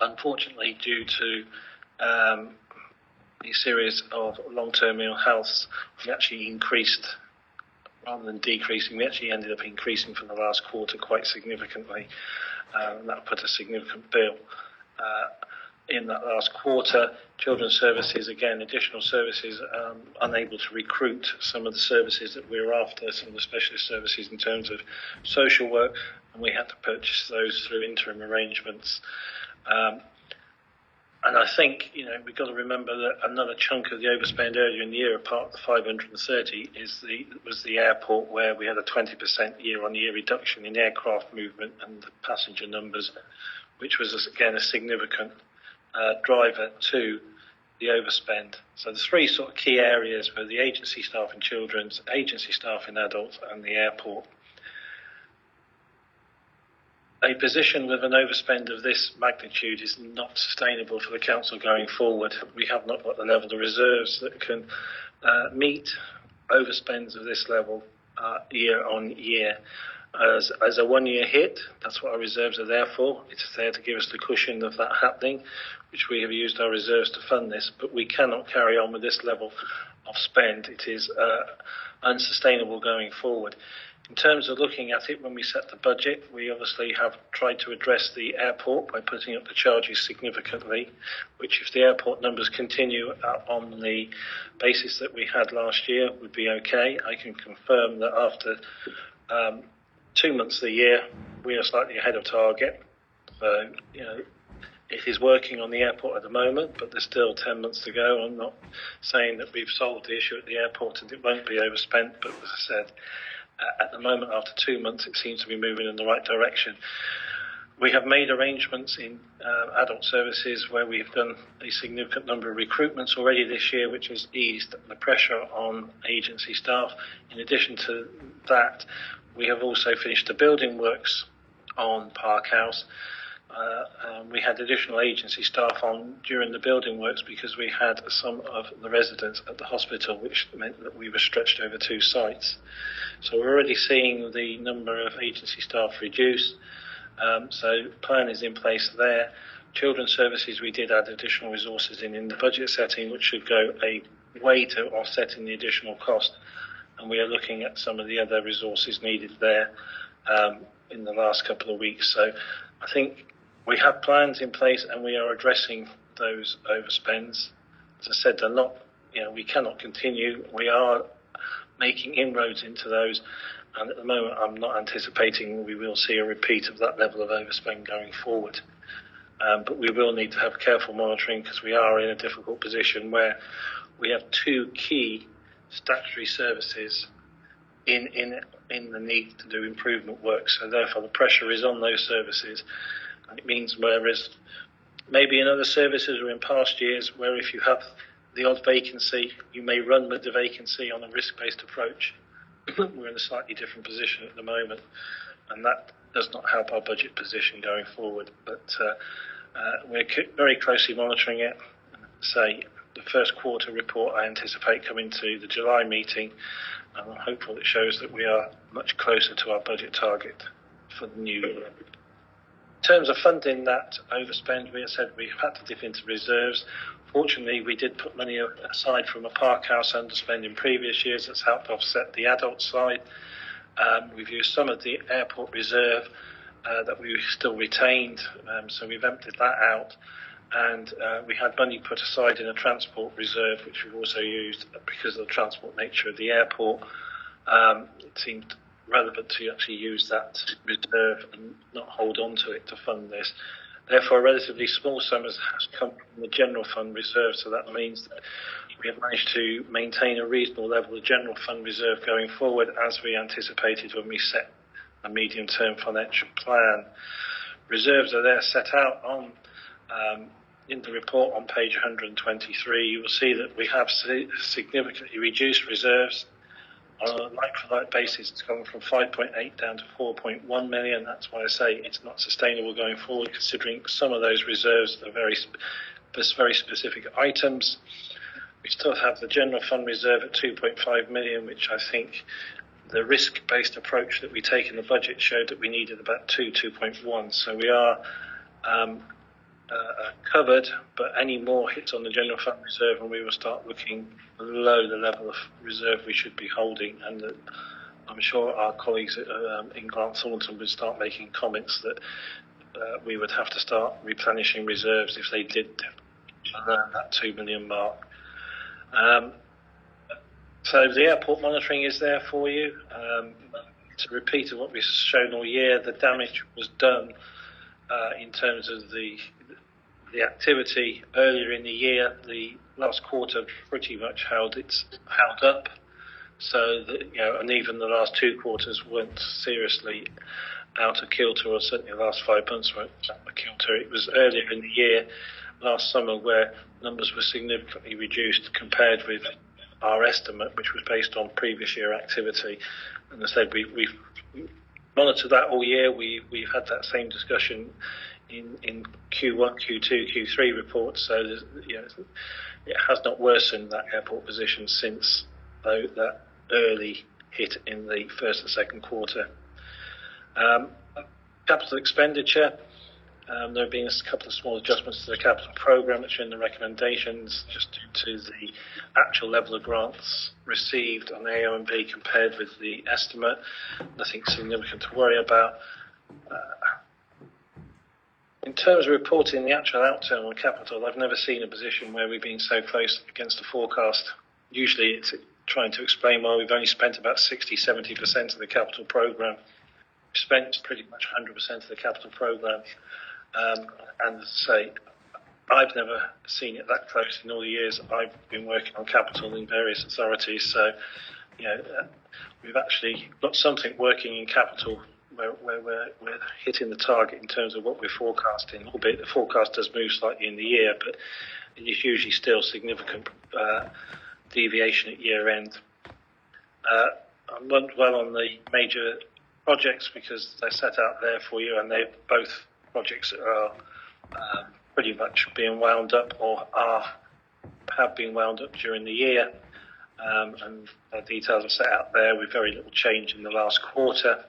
Unfortunately, due to a series of long-term ill healths, we actually increased rather than decreasing. We actually ended up increasing for the last quarter quite significantly. That put a significant bill in that last quarter. Children's services, again, additional services, unable to recruit some of the services that we were after, some of the specialist services in terms of social work, and we had to purchase those through interim arrangements. And I think, we've got to remember that another chunk of the overspend earlier in the year, apart from the 530, was the airport, where we had a 20% year-on-year reduction in aircraft movement and the passenger numbers, which was, again, a significant driver to the overspend. So the three sort of key areas were the agency staff in children's, agency staff in adults, and the airport. A position with an overspend of this magnitude is not sustainable for the council going forward. We have not got the level of reserves that can meet overspends of this level year on year. As a one-year hit, that's what our reserves are there for. It's there to give us the cushion of that happening, which we have used our reserves to fund this, but we cannot carry on with this level of spend. It is unsustainable going forward. In terms of looking at it, when we set the budget, we obviously have tried to address the airport by putting up the charges significantly, which, if the airport numbers continue on the basis that we had last year, would be okay. I can confirm that after 2 months of the year, we are slightly ahead of target. So, it is working on the airport at the moment, but there's still 10 months to go. I'm not saying that we've solved the issue at the airport and it won't be overspent, but as I said, at the moment, after 2 months, it seems to be moving in the right direction. We have made arrangements in adult services where we've done a significant number of recruitments already this year, which has eased the pressure on agency staff. In addition to that, we have also finished the building works on Park House. We had additional agency staff on during the building works because we had some of the residents at the hospital, which meant that we were stretched over 2 sites. So we're already seeing the number of agency staff reduce. So the plan is in place there. Children's services, we did add additional resources in the budget setting, which should go a way to offsetting the additional cost. And we are looking at some of the other resources needed there in the last couple of weeks. So I think we have plans in place and we are addressing those overspends. As I said, they're not, we cannot continue. We are making inroads into those. And at the moment, I'm not anticipating we will see a repeat of that level of overspend going forward. But we will need to have careful monitoring because we are in a difficult position where we have 2 key statutory services in the need to do improvement work. So therefore, the pressure is on those services. And it means whereas maybe in other services or in past years where if you have the odd vacancy, you may run with the vacancy on a risk-based approach. We're in a slightly different position at the moment, and that does not help our budget position going forward. But we're very closely monitoring it. Say the first quarter report I anticipate coming to the July meeting, and I'm hopeful it shows that we are much closer to our budget target for the new year. In terms of funding that overspend, we said we had to dip into reserves. Fortunately, we did put money aside from a park house underspend in previous years. That's helped offset the adult side. We've used some of the airport reserve that we still retained, so we've emptied that out. And we had money put aside in a transport reserve, which we've also used because of the transport nature of the airport. It seemed relevant to actually use that reserve and not hold on to it to fund this. Therefore, a relatively small sum has come from the general fund reserve, so that means that we have managed to maintain a reasonable level of general fund reserve going forward, as we anticipated when we set a medium-term financial plan. Reserves are there set out on in the report on page 123. You will see that we have significantly reduced reserves. On a like-for-like basis, it's gone from 5.8 down to 4.1 million. That's why I say it's not sustainable going forward, considering some of those reserves are very specific items. We still have the general fund reserve at 2.5 million, which I think the risk-based approach that we take in the budget showed that we needed about 2.1. So we are covered, but any more hits on the general fund reserve and we will start looking below the level of reserve we should be holding, and I'm sure our colleagues in Grant Thornton would start making comments that we would have to start replenishing reserves if they did around that 2 million mark. So the airport monitoring is there for you. To repeat what we've shown all year, the damage was done in terms of the activity earlier in the year. The last quarter pretty much held up, so that, and even the last two quarters weren't seriously out of kilter, or certainly the last 5 months weren't out of kilter. It was earlier in the year, last summer, where numbers were significantly reduced compared with our estimate, which was based on previous year activity. And as I said, we've monitored that all year. We've had that same discussion in Q1, Q2, Q3 reports, so it has not worsened, that airport position, since that early hit in the first and second quarter. Capital expenditure, there have been a couple of small adjustments to the capital programme, which are in the recommendations, just due to the actual level of grants received on the AONB compared with the estimate. Nothing significant to worry about. In terms of reporting the actual outturn on capital, I've never seen a position where we've been so close against the forecast. Usually it's trying to explain why we've only spent about 60-70% of the capital programme. We've spent pretty much 100% of the capital programme. And as I say, I've never seen it that close in all the years I've been working on capital in various authorities. So, we've actually got something working in capital where we're hitting the target in terms of what we're forecasting, albeit the forecast does move slightly in the year, but it is usually still significant deviation at year end. I won't dwell on the major projects because they're set out there for you, and they're both projects that are pretty much being wound up or have been wound up during the year, and the details are set out there with very little change in the last quarter.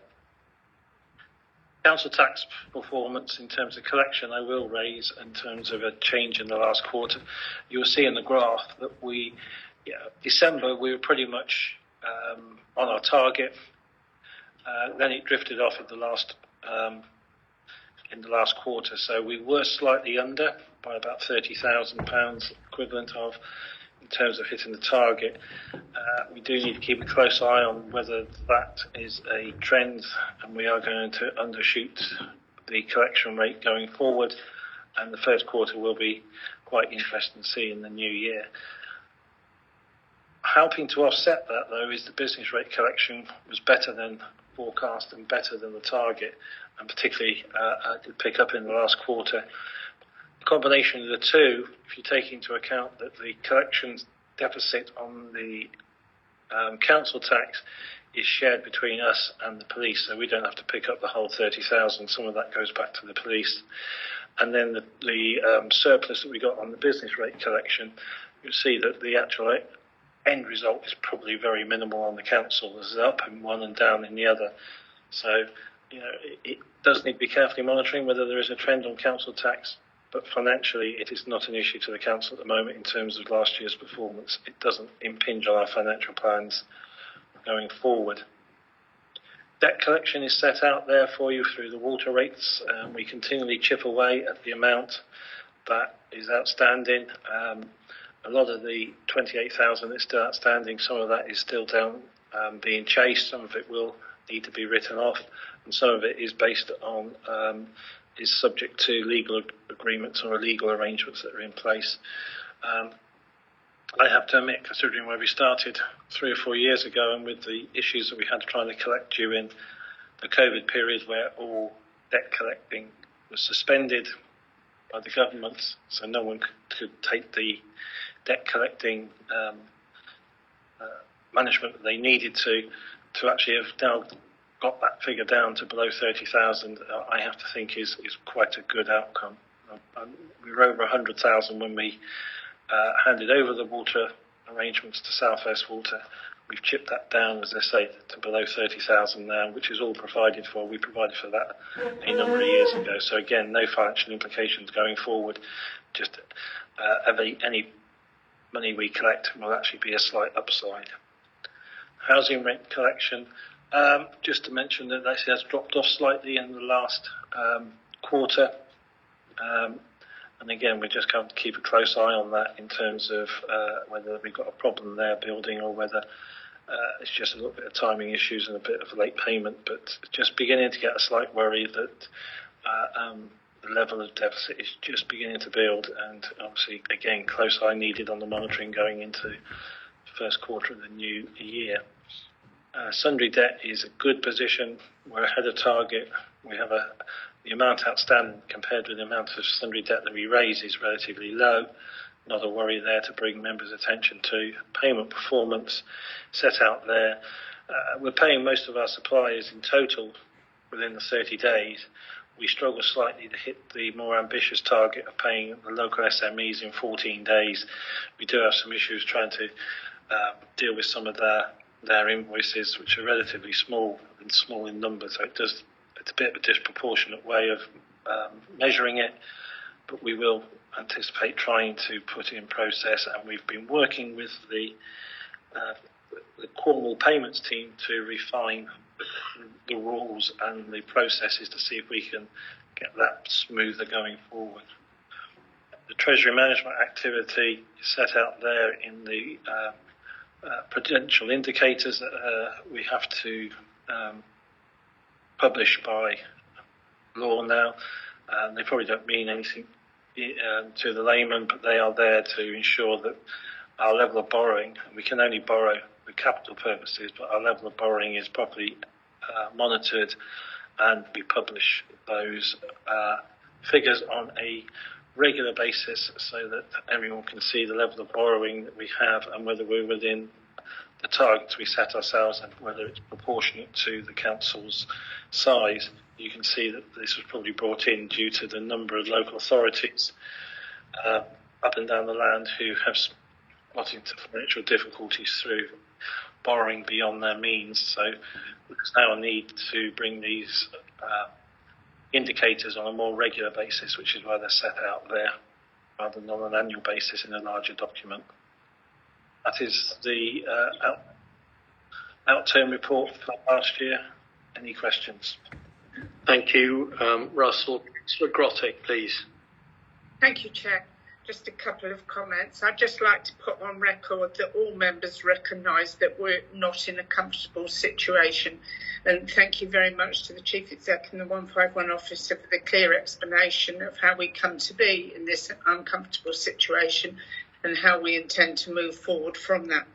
Council tax performance in terms of collection, I will raise in terms of a change in the last quarter. You'll see in the graph that December we were pretty much on our target. Then it drifted off at in the last quarter, so we were slightly under by about £30,000 equivalent of in terms of hitting the target. We do need to keep a close eye on whether that is a trend, and we are going to undershoot the collection rate going forward, and the first quarter will be quite interesting to see in the new year. Helping to offset that, though, is the business rate collection was better than forecast and better than the target, and particularly did pick up in the last quarter. The combination of the two, if you take into account that the collections deficit on the council tax is shared between us and the police, so we don't have to pick up the whole 30,000. Some of that goes back to the police. And then the surplus that we got on the business rate collection, you'll see that the actual end result is probably very minimal on the council. There's up in one and down in the other. So it does need to be carefully monitoring whether there is a trend on council tax, but financially it is not an issue to the council at the moment in terms of last year's performance. It doesn't impinge on our financial plans going forward. Debt collection is set out there for you through the water rates. We continually chip away at the amount that is outstanding. A lot of the 28,000 that's still outstanding, some of that is still down being chased, some of it will need to be written off, and some of it is based on is subject to legal agreements or legal arrangements that are in place. I have to admit, considering where we started 3 or 4 years ago and with the issues that we had trying to collect during the COVID period where all debt collecting was suspended by the government, so no one could take the debt collecting management that they needed to actually have now got that figure down to below 30,000, I have to think is quite a good outcome. We were over 100,000 when we handed over the water arrangements to South West Water. We've chipped that down, as I say, to below 30,000 now, which is all provided for. We provided for that a number of years ago. So again, no financial implications going forward. Just any money we collect will actually be a slight upside. Housing rent collection, just to mention that this has dropped off slightly in the last quarter. And again, we just have to keep a close eye on that in terms of whether we've got a problem there building or whether it's just a little bit of timing issues and a bit of late payment. But just beginning to get a slight worry that the level of deficit is just beginning to build, and obviously, again, close eye needed on the monitoring going into the first quarter of the new year. Sundry debt is a good position. We're ahead of target. We have the amount outstanding compared with the amount of sundry debt that we raise is relatively low. Not a worry there to bring members' attention to. Payment performance set out there. We're paying most of our suppliers in total within the 30 days. We struggle slightly to hit the more ambitious target of paying the local SMEs in 14 days. We do have some issues trying to deal with some of their invoices, which are relatively small in number, so it's a bit of a disproportionate way of measuring it, but we will anticipate trying to put it in process, and we've been working with the Cornwall payments team to refine the rules and the processes to see if we can get that smoother going forward. The Treasury management activity is set out there in the prudential indicators that we have to publish by law now. They probably don't mean anything to the layman, but they are there to ensure that our level of borrowing, and we can only borrow for capital purposes, but our level of borrowing is properly monitored, and we publish those figures on a regular basis so that everyone can see the level of borrowing that we have and whether we're within the targets we set ourselves and whether it's proportionate to the council's size. You can see that this was probably brought in due to the number of local authorities up and down the land who have got into financial difficulties through borrowing beyond their means. So there's now a need to bring these indicators on a more regular basis, which is why they're set out there rather than on an annual basis in a larger document. That is the outturn report for last year. Any questions? Thank you, Russell. Councillor Grottig, please. Thank you, Chair. Just a couple of comments. I'd just like to put on record that all members recognise that we're not in a comfortable situation. And thank you very much to the Chief Exec and the 151 Officer for the clear explanation of how we come to be in this uncomfortable situation and how we intend to move forward from that.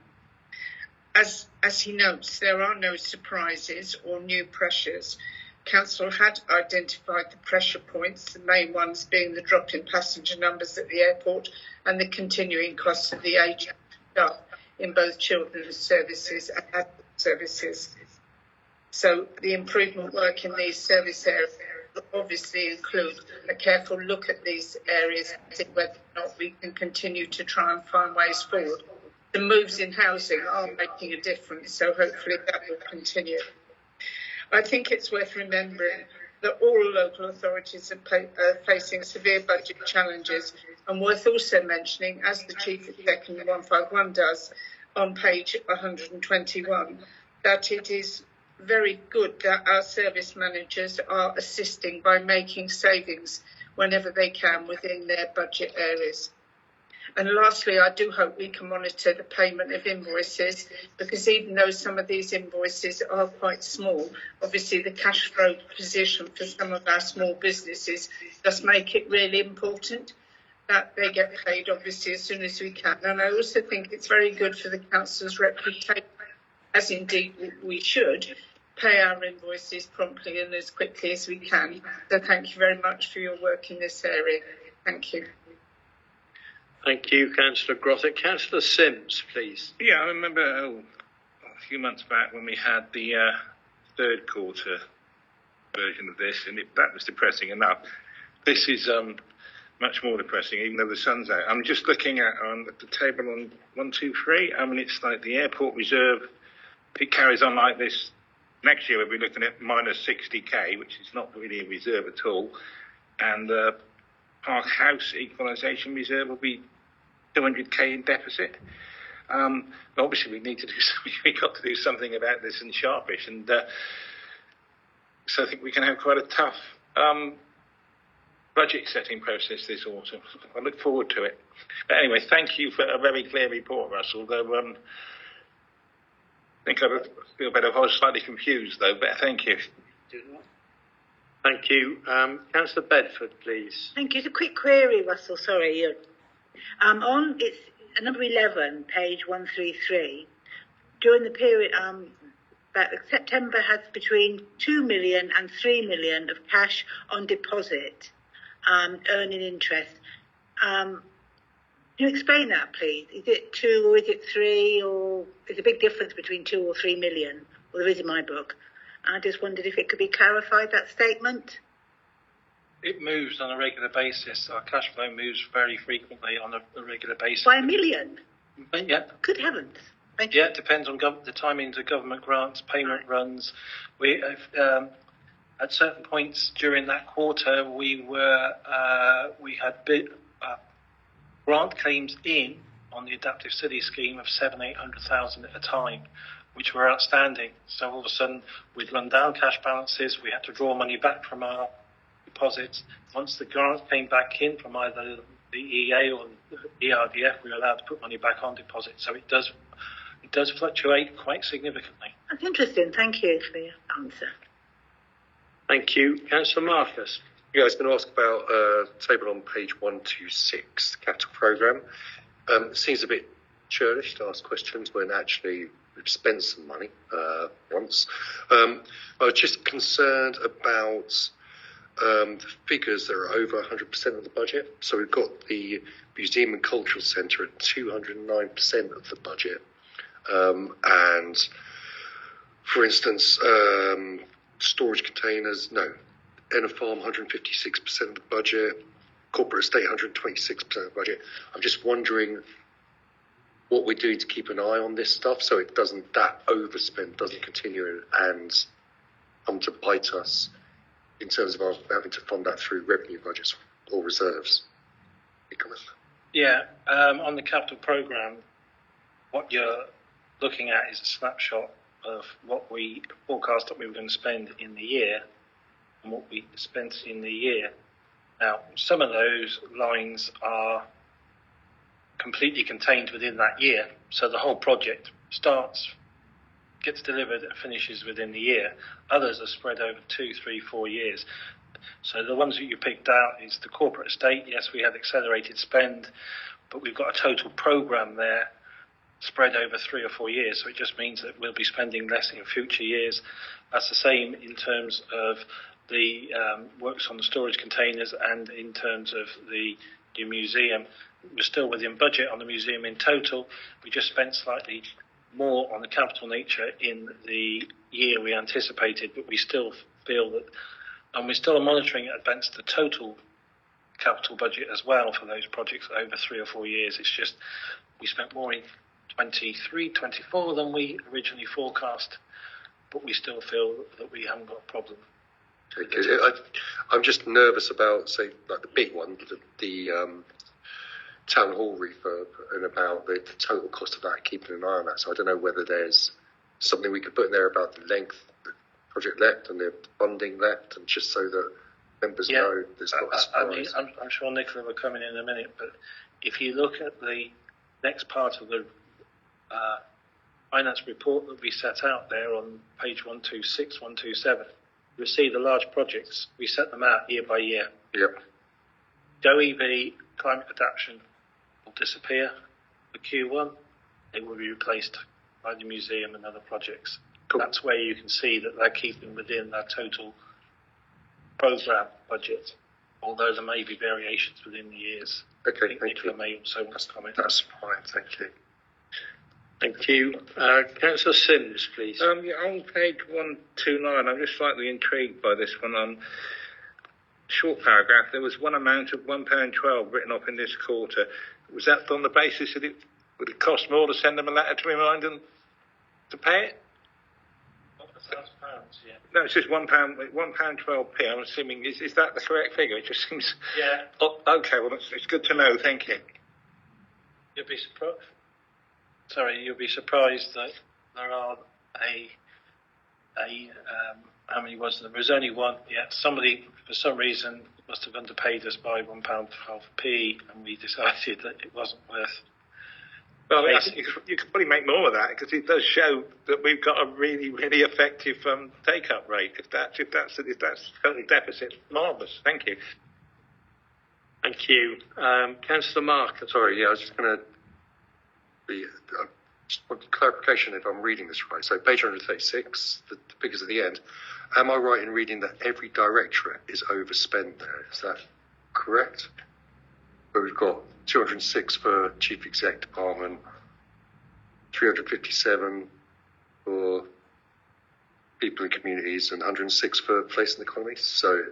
As he notes, there are no surprises or new pressures. Council had identified the pressure points, the main ones being the drop in passenger numbers at the airport and the continuing costs of the aging staff in both children's services and adult services. So the improvement work in these service areas will obviously include a careful look at these areas and see whether or not we can continue to try and find ways forward. The moves in housing are making a difference, so hopefully that will continue. I think it's worth remembering that all local authorities are facing severe budget challenges, and worth also mentioning, as the Chief Executive 151 does on page 121, that it is very good that our service managers are assisting by making savings whenever they can within their budget areas. And lastly, I do hope we can monitor the payment of invoices, because even though some of these invoices are quite small, obviously the cash flow position for some of our small businesses does make it really important that they get paid, obviously, as soon as we can. And I also think it's very good for the council's reputation, as indeed we should, pay our invoices promptly and as quickly as we can. So thank you very much for your work in this area. Thank you. Thank you, Councillor Grothick. Councillor Sims, please. Yeah, I remember a few months back when we had the third quarter version of this, and that was depressing enough. This is much more depressing, even though the sun's out. I'm just looking at the table on 123. I mean, it's like the airport reserve. If it carries on like this, next year we'll be looking at minus 60k, which is not really a reserve at all. And the Park House equalisation reserve will be 200k in deficit. Obviously, we need to do something. We've got to do something about this in Sharpish, and so I think we can have quite a tough budget setting process this autumn. I look forward to it. But anyway, thank you for a very clear report, Russell. Though I think I feel better if I was slightly confused, though. But thank you. Thank you. Councillor Bedford, please. Thank you. It's a quick query, Russell. Sorry. On it's number 11, page 133. During the period, that September has between 2 million and 3 million of cash on deposit, earning interest. Can you explain that, please? Is it 2 or is it 3, or there's a big difference between 2 or 3 million? Well, there is in my book. I just wondered if it could be clarified, that statement. It moves on a regular basis. Our cash flow moves very frequently on a regular basis. By 1 million? But yeah. Good heavens. Thank you. Yeah, it depends on the timings of government grants, payment runs. We at certain points during that quarter, we had grant claims in on the Adaptive City Scheme of 700,000-800,000 at a time, which were outstanding. So all of a sudden, we'd run down cash balances. We had to draw money back from our deposits. Once the grant came back in from either the EA or the ERDF, we were allowed to put money back on deposit. So it does fluctuate quite significantly. That's interesting. Thank you for your answer. Thank you. Councillor Marcus. Yeah, I was going to ask about table on page 126, the capital programme. It seems a bit churlish to ask questions when actually we've spent some money once. I was just concerned about the figures that are over 100% of the budget. So we've got the Museum and Cultural Centre at 209% of the budget. And, for instance, storage containers, Enna Farm, 156% of the budget. Corporate estate, 126% of the budget. I'm just wondering what we're doing to keep an eye on this stuff so it doesn't, that overspend doesn't continue and come to bite us in terms of our having to fund that through revenue budgets or reserves. Yeah, on the capital programme, what you're looking at is a snapshot of what we forecast that we were going to spend in the year and what we spent in the year. Now, some of those lines are completely contained within that year, so the whole project starts, gets delivered and finishes within the year. Others are spread over 2, 3, 4 years. So the ones that you picked out is the corporate estate. Yes, we had accelerated spend, but we've got a total programme there spread over 3 or 4 years. So it just means that we'll be spending less in future years. That's the same in terms of the works on the storage containers and in terms of the new museum. We're still within budget on the museum in total. We just spent slightly more on the capital nature in the year we anticipated, but we still feel that, and we're still monitoring it against the total capital budget as well for those projects over 3 or 4 years. It's just we spent more in 23, 24 than we originally forecast but we still feel that we haven't got a problem. Okay. I'm just nervous about, say, like the big one, the town hall refurb, and about the total cost of that, keeping an eye on that. So I don't know whether there's something we could put in there about the length the project left and the funding left, and just so that members know there's not a surprise. I'm sure Nicola will come in a minute, but if you look at the next part of the finance report that we set out there on page 126, 127, you'll see the large projects. We set them out year by year. Yep. GoEV climate adaptation will disappear for Q1. It will be replaced by the museum and other projects. Cool. That's where you can see that they're keeping within their total programme budget, although there may be variations within the years. Okay, thank Nicola you. may also want to comment. That's fine, thank you. Thank you. Councillor Sims, please. On page 129, I'm just slightly intrigued by this one. On short paragraph, there was one amount of £1.12 written up in this quarter. Was that on the basis that it would it cost more to send them a letter to remind them to pay it? Yeah. No, it's just £1.12p. I'm assuming is that the correct figure? It just seems. Yeah. Oh, okay, well it's good to know. Thank you. You'll be surprised. You'll be surprised that there are how many was there? There was only one. Yeah, somebody for some reason must have underpaid us by £1.12p, and we decided that it wasn't worth. Well, you could probably make more of that, because it does show that we've got a really, really effective take-up rate. If that's total deficit, marvellous. Thank you. Thank you. Councillor Mark. Sorry, yeah, I was just going to just want clarification if I'm reading this right. So page 136, the figures at the end. Am I right in reading that every directorate is overspent there? Is that correct? Where we've got 206 for Chief Exec Department, 357 for People and Communities, and 106 for Place and Economy. So,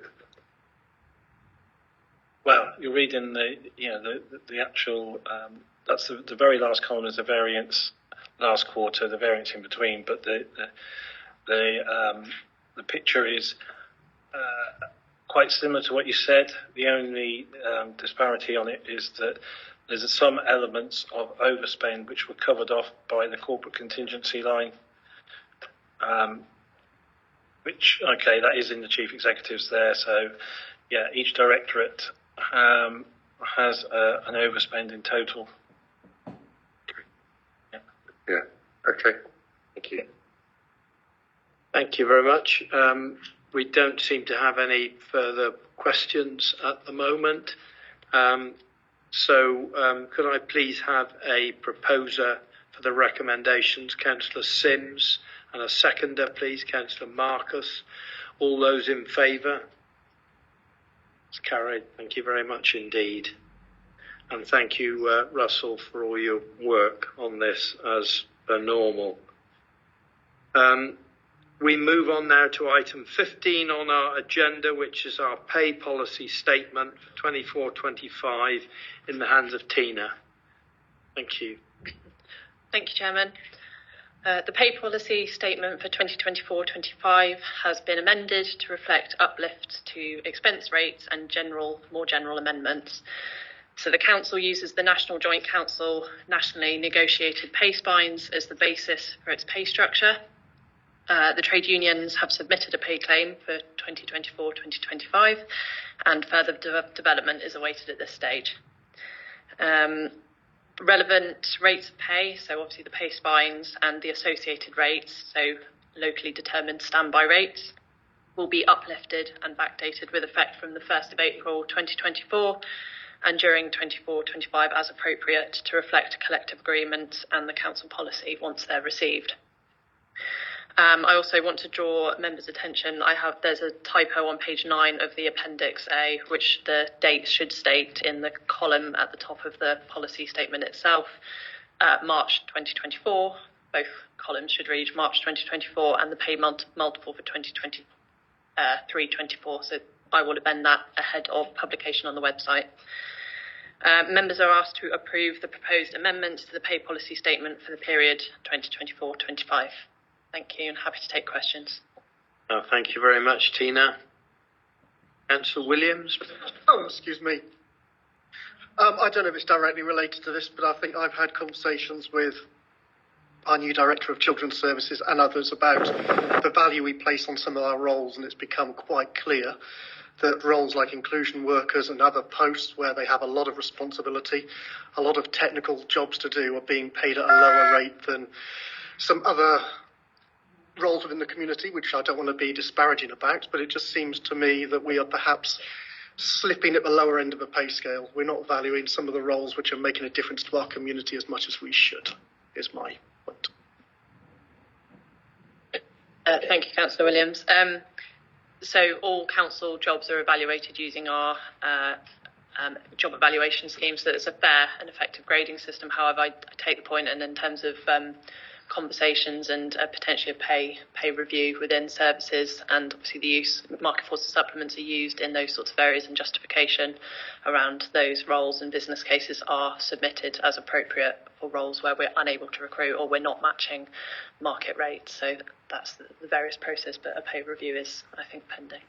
well, you're reading the actual. That's the very last column is the variance last quarter, the variance in between, but the picture is quite similar to what you said. The only disparity on it is that there's some elements of overspend which were covered off by the corporate contingency line, which, okay, that is in the chief executives there. So, yeah, each directorate has an overspend in total. Yeah. Okay. Thank you. Thank you very much. We don't seem to have any further questions at the moment. So could I please have a proposer for the recommendations, Councillor Sims, and a seconder, please, Councillor Marcus. All those in favour? It's carried. Thank you very much indeed. And thank you, Russell, for all your work on this as per normal. We move on now to item 15 on our agenda, which is our pay policy statement for 24-25 in the hands of Tina. Thank you. Thank you, Chairman. The pay policy statement for 2024-25 has been amended to reflect uplifts to expense rates and more general amendments. So the Council uses the National Joint Council nationally negotiated pay spines as the basis for its pay structure. The trade unions have submitted a pay claim for 2024-2025, and further development is awaited at this stage. Relevant rates of pay, so obviously the pay spines and the associated rates, so locally determined standby rates, will be uplifted and backdated with effect from the 1st of April 2024 and during 24-25 as appropriate to reflect collective agreements and the council policy once they're received. I also want to draw members' attention. There's a typo on page 9 of the Appendix A, which the dates should state in the column at the top of the policy statement itself, March 2024. Both columns should read March 2024 and the pay multiple for 2023-24. So I will amend that ahead of publication on the website. Members are asked to approve the proposed amendments to the pay policy statement for the period 2024-25. Thank you, and happy to take questions. Thank you very much, Tina. Councillor Williams. Oh, excuse me. I don't know if it's directly related to this, but I think I've had conversations with our new Director of Children's Services and others about the value we place on some of our roles, and it's become quite clear that roles like inclusion workers and other posts where they have a lot of responsibility, a lot of technical jobs to do, are being paid at a lower rate than some other roles within the community, which I don't want to be disparaging about, but it just seems to me that we are perhaps slipping at the lower end of the pay scale. We're not valuing some of the roles which are making a difference to our community as much as we should, is my point. Thank you, Councillor Williams. So all council jobs are evaluated using our job evaluation scheme, so it's a fair and effective grading system. However, I take the point, and in terms of conversations and potentially a pay review within services, and obviously the use market forces supplements are used in those sorts of areas, and justification around those roles and business cases are submitted as appropriate for roles where we're unable to recruit or we're not matching market rates. So that's the various process, but a pay review is, I think, pending.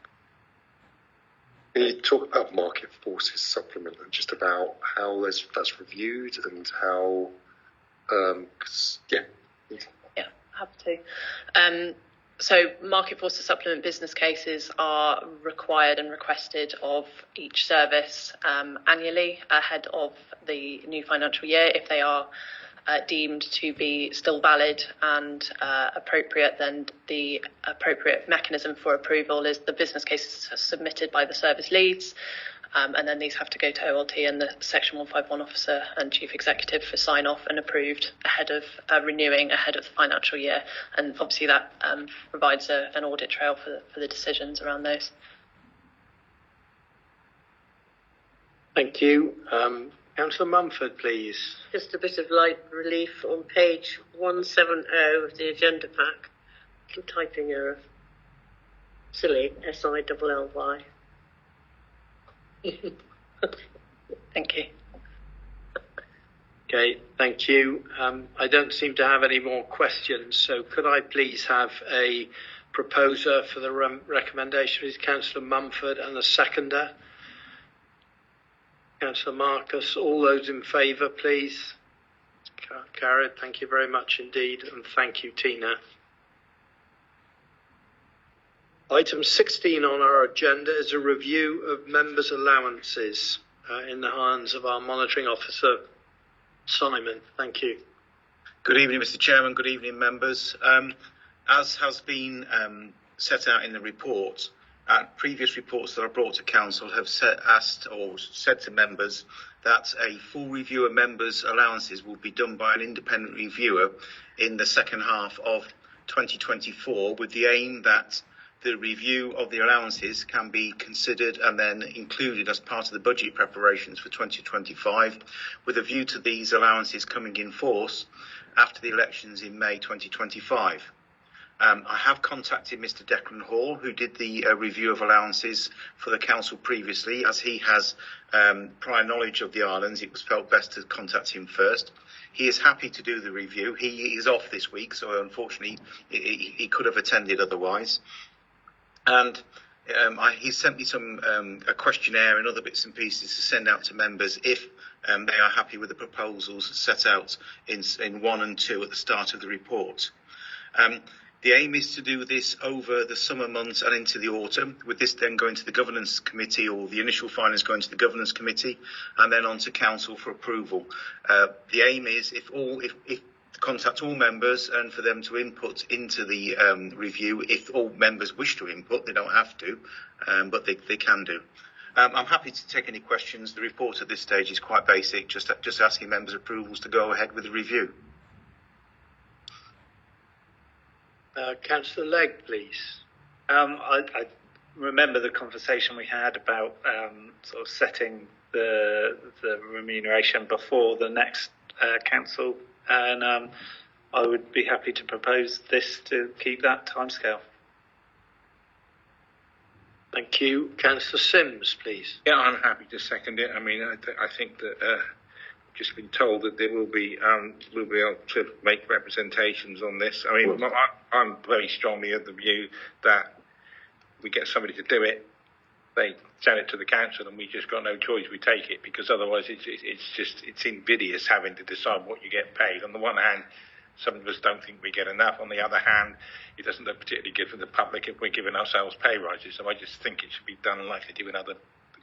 Can you talk about market forces supplement and just about how that's reviewed and how, Yeah, happy to. So market forces supplement business cases are required and requested of each service annually ahead of the new financial year. If they are deemed to be still valid and appropriate, then the appropriate mechanism for approval is the business cases submitted by the service leads. And then these have to go to OLT and the Section 151 officer and chief executive for sign off and approved ahead of renewing ahead of the financial year. And obviously that provides an audit trail for the decisions around those. Thank you. Councillor Mumford, please. Just a bit of light relief on page 170 of the agenda pack. Some typing error. Silly, SILLY. Thank you. Okay, thank you. I don't seem to have any more questions, so could I please have a proposer for the recommendation, is Councillor Mumford, and a seconder? Councillor Marcus, all those in favour, please. Carried. Thank you very much indeed, and thank you, Tina. Item 16 on our agenda is a review of members' allowances in the hands of our monitoring officer, Simon. Thank you. Good evening, Mr. Chairman. Good evening, members. As has been set out in the report, previous reports that I brought to Council have said to members that a full review of members' allowances will be done by an independent reviewer in the second half of 2024, with the aim that the review of the allowances can be considered and then included as part of the budget preparations for 2025, with a view to these allowances coming in force after the elections in May 2025. I have contacted Mr. Declan Hall, who did the review of allowances for the council previously. As he has prior knowledge of the islands, it was felt best to contact him first. He is happy to do the review. He is off this week, so unfortunately he could have attended otherwise. And he sent me a questionnaire and other bits and pieces to send out to members if they are happy with the proposals set out in 1 and 2 at the start of the report. The aim is to do this over the summer months and into the autumn, with this then going to the governance committee, or the initial findings going to the governance committee, and then on to council for approval. The aim is if contact all members and for them to input into the review. If all members wish to input, they don't have to, but they can do. I'm happy to take any questions. The report at this stage is quite basic, just asking members' approvals to go ahead with the review. Councillor Legg, please. I remember the conversation we had about sort of setting the remuneration before the next council, and I would be happy to propose this to keep that timescale. Thank you. Councillor Sims, please. Yeah, I'm happy to second it. I mean, I think that just been told that we'll be able to make representations on this. I mean, I'm very strongly of the view that we get somebody to do it, they send it to the council, and we just got no choice. We take it, because otherwise it's invidious having to decide what you get paid. On the one hand, some of us don't think we get enough. On the other hand, it doesn't look particularly good for the public if we're giving ourselves pay rises. So I just think it should be done like they do in other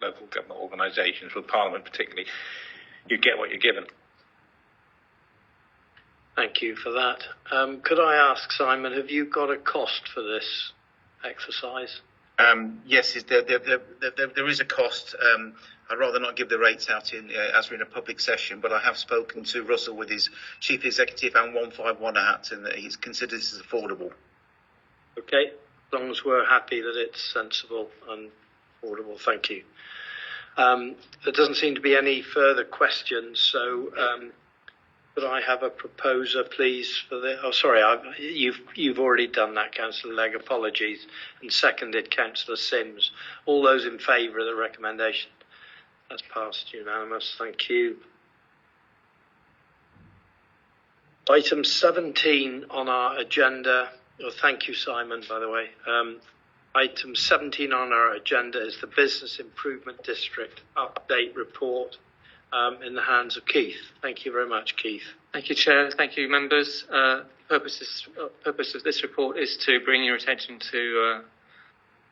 local government organisations, with Parliament particularly. You get what you're given. Thank you for that. Could I ask, Simon, have you got a cost for this exercise? Yes, there is a cost. I'd rather not give the rates out as we're in a public session, but I have spoken to Russell with his chief executive and 151 hat, and that he considers this as affordable. Okay, as long as we're happy that it's sensible and affordable. Thank you. There doesn't seem to be any further questions, so could I have a proposer, please, for the... Oh, sorry, you've already done that, Councillor Legg. Apologies. And seconded, Councillor Sims. All those in favour of the recommendation? That's passed unanimous. Thank you. Item 17 on our agenda. Oh, thank you, Simon, by the way. Item 17 on our agenda is the Business Improvement District Update Report. In the hands of Keith. Thank you very much, Keith. Thank you, Chair. Thank you, members. Purpose of this report is to bring your attention to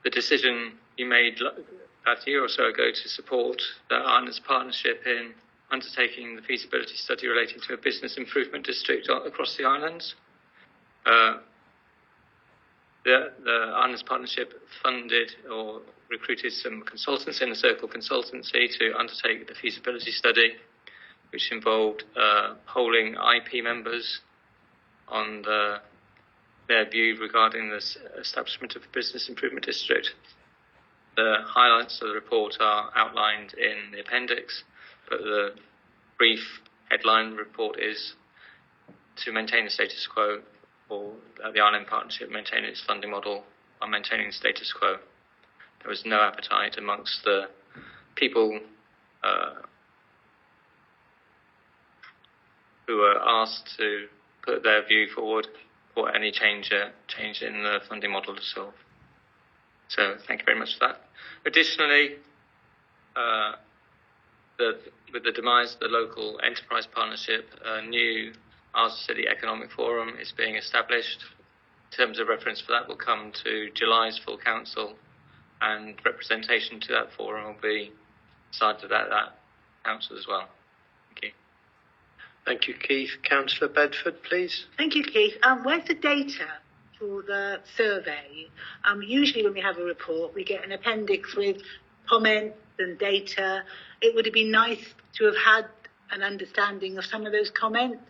the decision you made about a year or so ago to support the Islands Partnership in undertaking the feasibility study relating to a business improvement district across the islands. The Islands Partnership funded or recruited some consultants in the Circle Consultancy to undertake the feasibility study, which involved polling IP members on their view regarding the establishment of a business improvement district. The highlights of the report are outlined in the appendix, but the brief headline report is to maintain the status quo, or the Island Partnership maintain its funding model by maintaining the status quo. There was no appetite amongst the people who were asked to put their view forward for any change in the funding model itself. So thank you very much for that. Additionally, with the demise of the local enterprise partnership, a new Isles City Economic Forum is being established. In terms of reference for that will come to July's full council, and representation to that forum will be decided at that council as well. Thank you. Thank you, Keith. Councillor Bedford, please. Thank you, Keith. Where's the data for the survey? Usually when we have a report, we get an appendix with comments and data. It would have been nice to have had an understanding of some of those comments,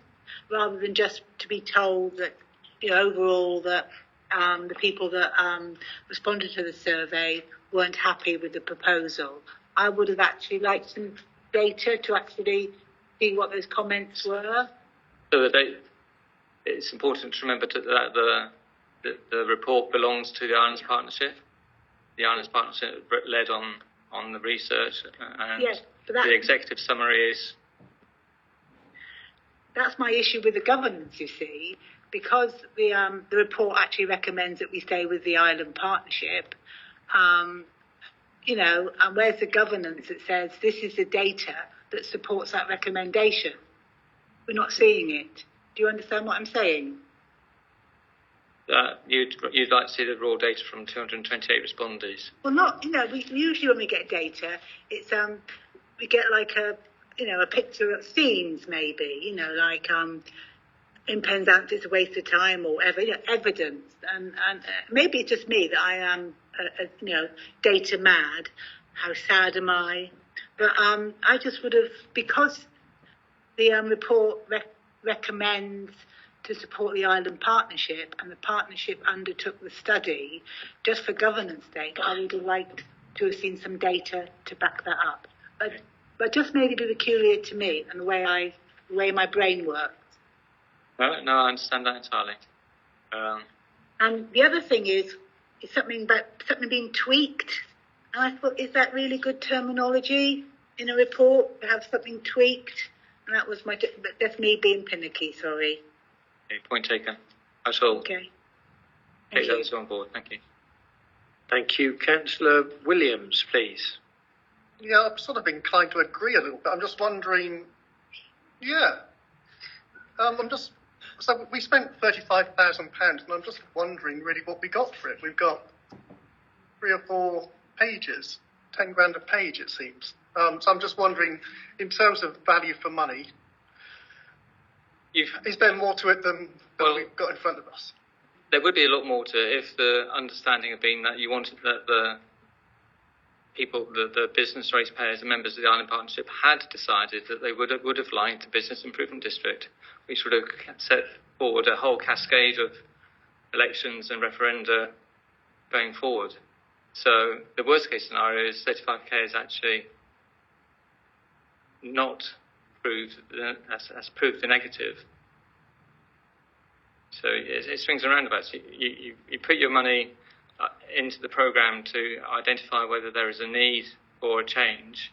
rather than just to be told that, overall that the people that responded to the survey weren't happy with the proposal. I would have actually liked some data to actually see what those comments were. So it's important to remember that the report belongs to the Islands Partnership. The Islands Partnership led on the research, and yes, the executive summary is... That's my issue with the governance, you see, because the report actually recommends that we stay with the Island Partnership. And where's the governance that says this is the data that supports that recommendation? We're not seeing it. Do you understand what I'm saying? You'd like to see the raw data from 228 respondees? Well, not, usually when we get data, it's, we get like a picture of themes, maybe, like in Penzance it's a waste of time, or evidence. And maybe it's just me that I am, data mad. How sad am I? But I just would have, because the report recommends to support the Island Partnership, and the partnership undertook the study, just for governance sake, I would have liked to have seen some data to back that up. But just maybe be peculiar to me and the way my brain works. No, I understand that entirely. And the other thing is something being tweaked. And I thought, is that really good terminology in a report to have something tweaked? That was that's me being pinicky, sorry. Okay, point taken. That's all. Okay. Take those on board. Thank you. Thank you. Councillor Williams, please. Yeah, I'm sort of inclined to agree a little bit. I'm just wondering, so we spent £35,000 and I'm just wondering really what we got for it. We've got 3 or 4 pages, 10 grand a page it seems. So I'm just wondering, in terms of value for money, is there more to it than we've got in front of us? There would be a lot more to it if the understanding had been that you wanted that the people, the business ratepayers and members of the Island Partnership had decided that they would have liked a business improvement district, which would have set forward a whole cascade of elections and referenda going forward. So the worst case scenario is 35k is actually not proved, has proved the negative. So it swings and roundabouts. You put your money into the programme to identify whether there is a need for a change.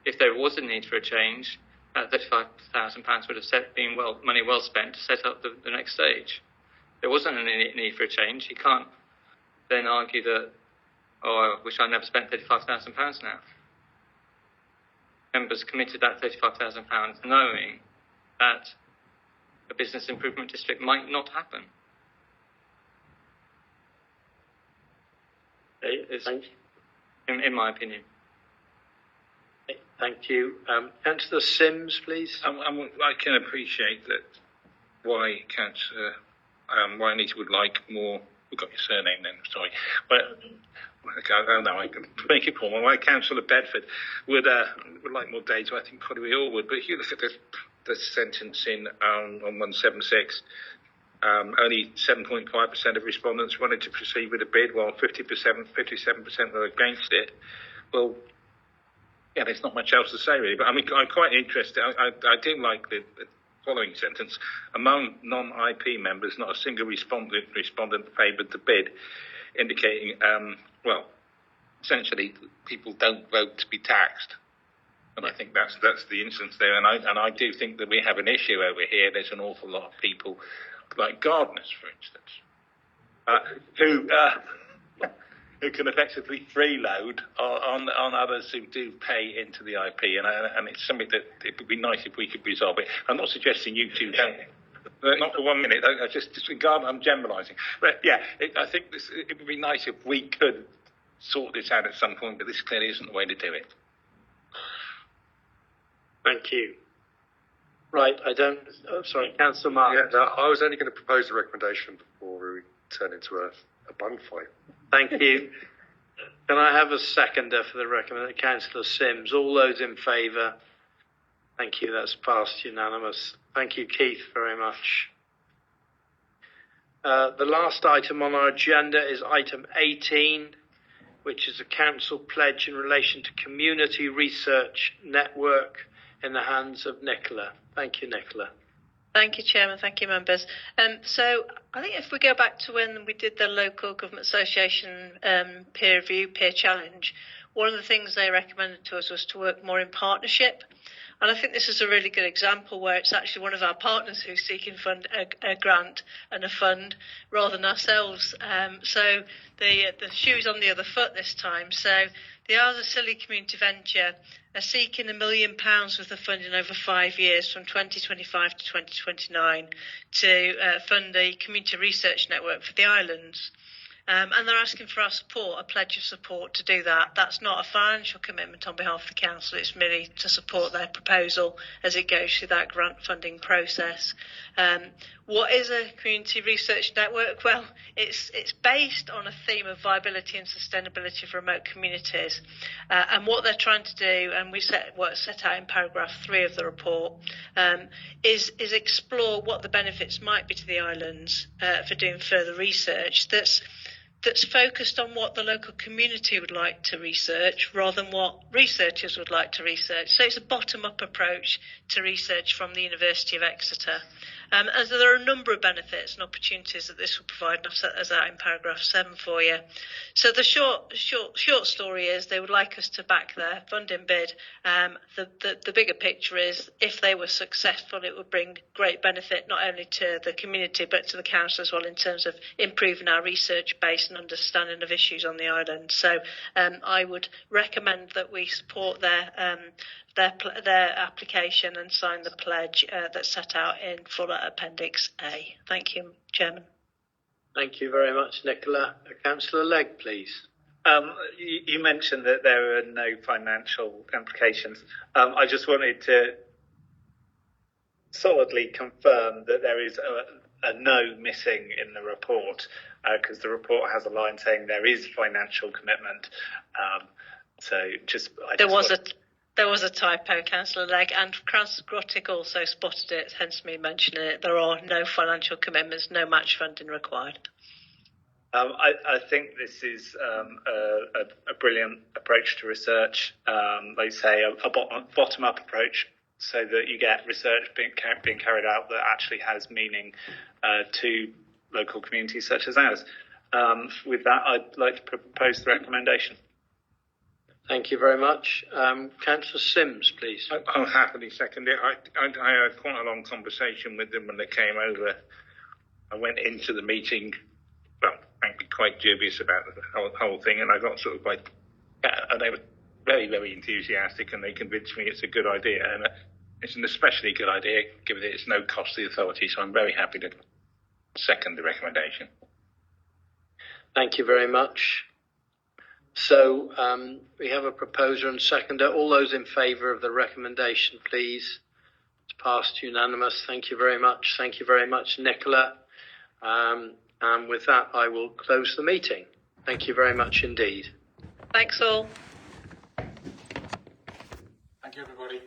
If there was a need for a change, that £35,000 would have been money well spent to set up the next stage. If there wasn't any need for a change, you can't then argue that, I wish I never spent £35,000 now. Members committed that £35,000 knowing that a business improvement district might not happen. In my opinion. Thank you. Councillor Sims, please. I can appreciate that why Councillor Anita would like more. We've got your surname then, sorry. But I can make it formal. Why Councillor Bedford would like more data, I think probably we all would. But if you look at the sentence on 176, only 7.5% of respondents wanted to proceed with a bid, while 57% were against it. Well, yeah, there's not much else to say really. But I mean, I'm quite interested. I do like the following sentence: among non-IP members, not a single respondent favoured the bid, indicating, essentially, people don't vote to be taxed. And I think that's the instance there. And I do think that we have an issue over here. There's an awful lot of people, like gardeners, for instance, who can effectively freeload on others who do pay into the IP. And it's something that it would be nice if we could resolve it. I'm not suggesting you two don't. Not for 1 minute. I just disregard. I'm generalising. But yeah, I think it would be nice if we could sort this out at some point. But this clearly isn't the way to do it. Thank you. Right, Councillor Martin. Yeah, I was only going to propose a recommendation before we turn into a bun fight. Thank you. Can I have a seconder for the recommendation? Councillor Sims. All those in favour? Thank you, that's passed unanimous. Thank you, Keith, very much. The last item on our agenda is item 18, which is a council pledge in relation to community research network in the hands of Nicola. Thank you, Nicola. Thank you, Chairman. Thank you, members. So I think if we go back to when we did the Local Government Association peer review, peer challenge, one of the things they recommended to us was to work more in partnership. And I think this is a really good example where it's actually one of our partners who's seeking a grant and a fund rather than ourselves. So the shoe's on the other foot this time. So the Isles of Scilly Community Venture are seeking £1 million worth of funding over 5 years from 2025 to 2029 to fund a community research network for the islands. And they're asking for our support, a pledge of support to do that. That's not a financial commitment on behalf of the council. It's merely to support their proposal as it goes through that grant funding process. What is a community research network? Well, it's based on a theme of viability and sustainability of remote communities. And what they're trying to do, and what's set out in paragraph 3 of the report, is explore what the benefits might be to the islands for doing further research that's that's focused on what the local community would like to research rather than what researchers would like to research. So it's a bottom-up approach to research from the University of Exeter. As there are a number of benefits and opportunities that this will provide, and I've set those out in paragraph 7 for you. So the short story is they would like us to back their funding bid. The bigger picture is if they were successful, it would bring great benefit not only to the community but to the council as well in terms of improving our research base and understanding of issues on the island. So I would recommend that we support their application and sign the pledge that's set out in full at Appendix A. Thank you, Chairman. Thank you very much, Nicola. Councillor Legg, please. You mentioned that there are no financial implications. I just wanted to solidly confirm that there is a no missing in the report, because the report has a line saying there is financial commitment. There was a typo, Councillor Legg, and Councillor Grottig also spotted it, hence me mentioning it. There are no financial commitments, no match funding required. I think this is a brilliant approach to research, like say a bottom-up approach, so that you get research being carried out that actually has meaning to local communities such as ours. With that, I'd like to propose the recommendation. Thank you very much. Councillor Sims, please. I'll happily second it. I had quite a long conversation with them when they came over. I went into the meeting, well, frankly, quite dubious about the whole thing, and I got sort of like, and they were very, very enthusiastic, and they convinced me it's a good idea, and it's an especially good idea, given that it's no cost to the authority, so I'm very happy to second the recommendation. Thank you very much. So we have a proposer and seconder. All those in favour of the recommendation, please. It's passed unanimous. Thank you very much. Thank you very much, Nicola. And with that, I will close the meeting. Thank you very much indeed. Thanks all. Thank you, everybody.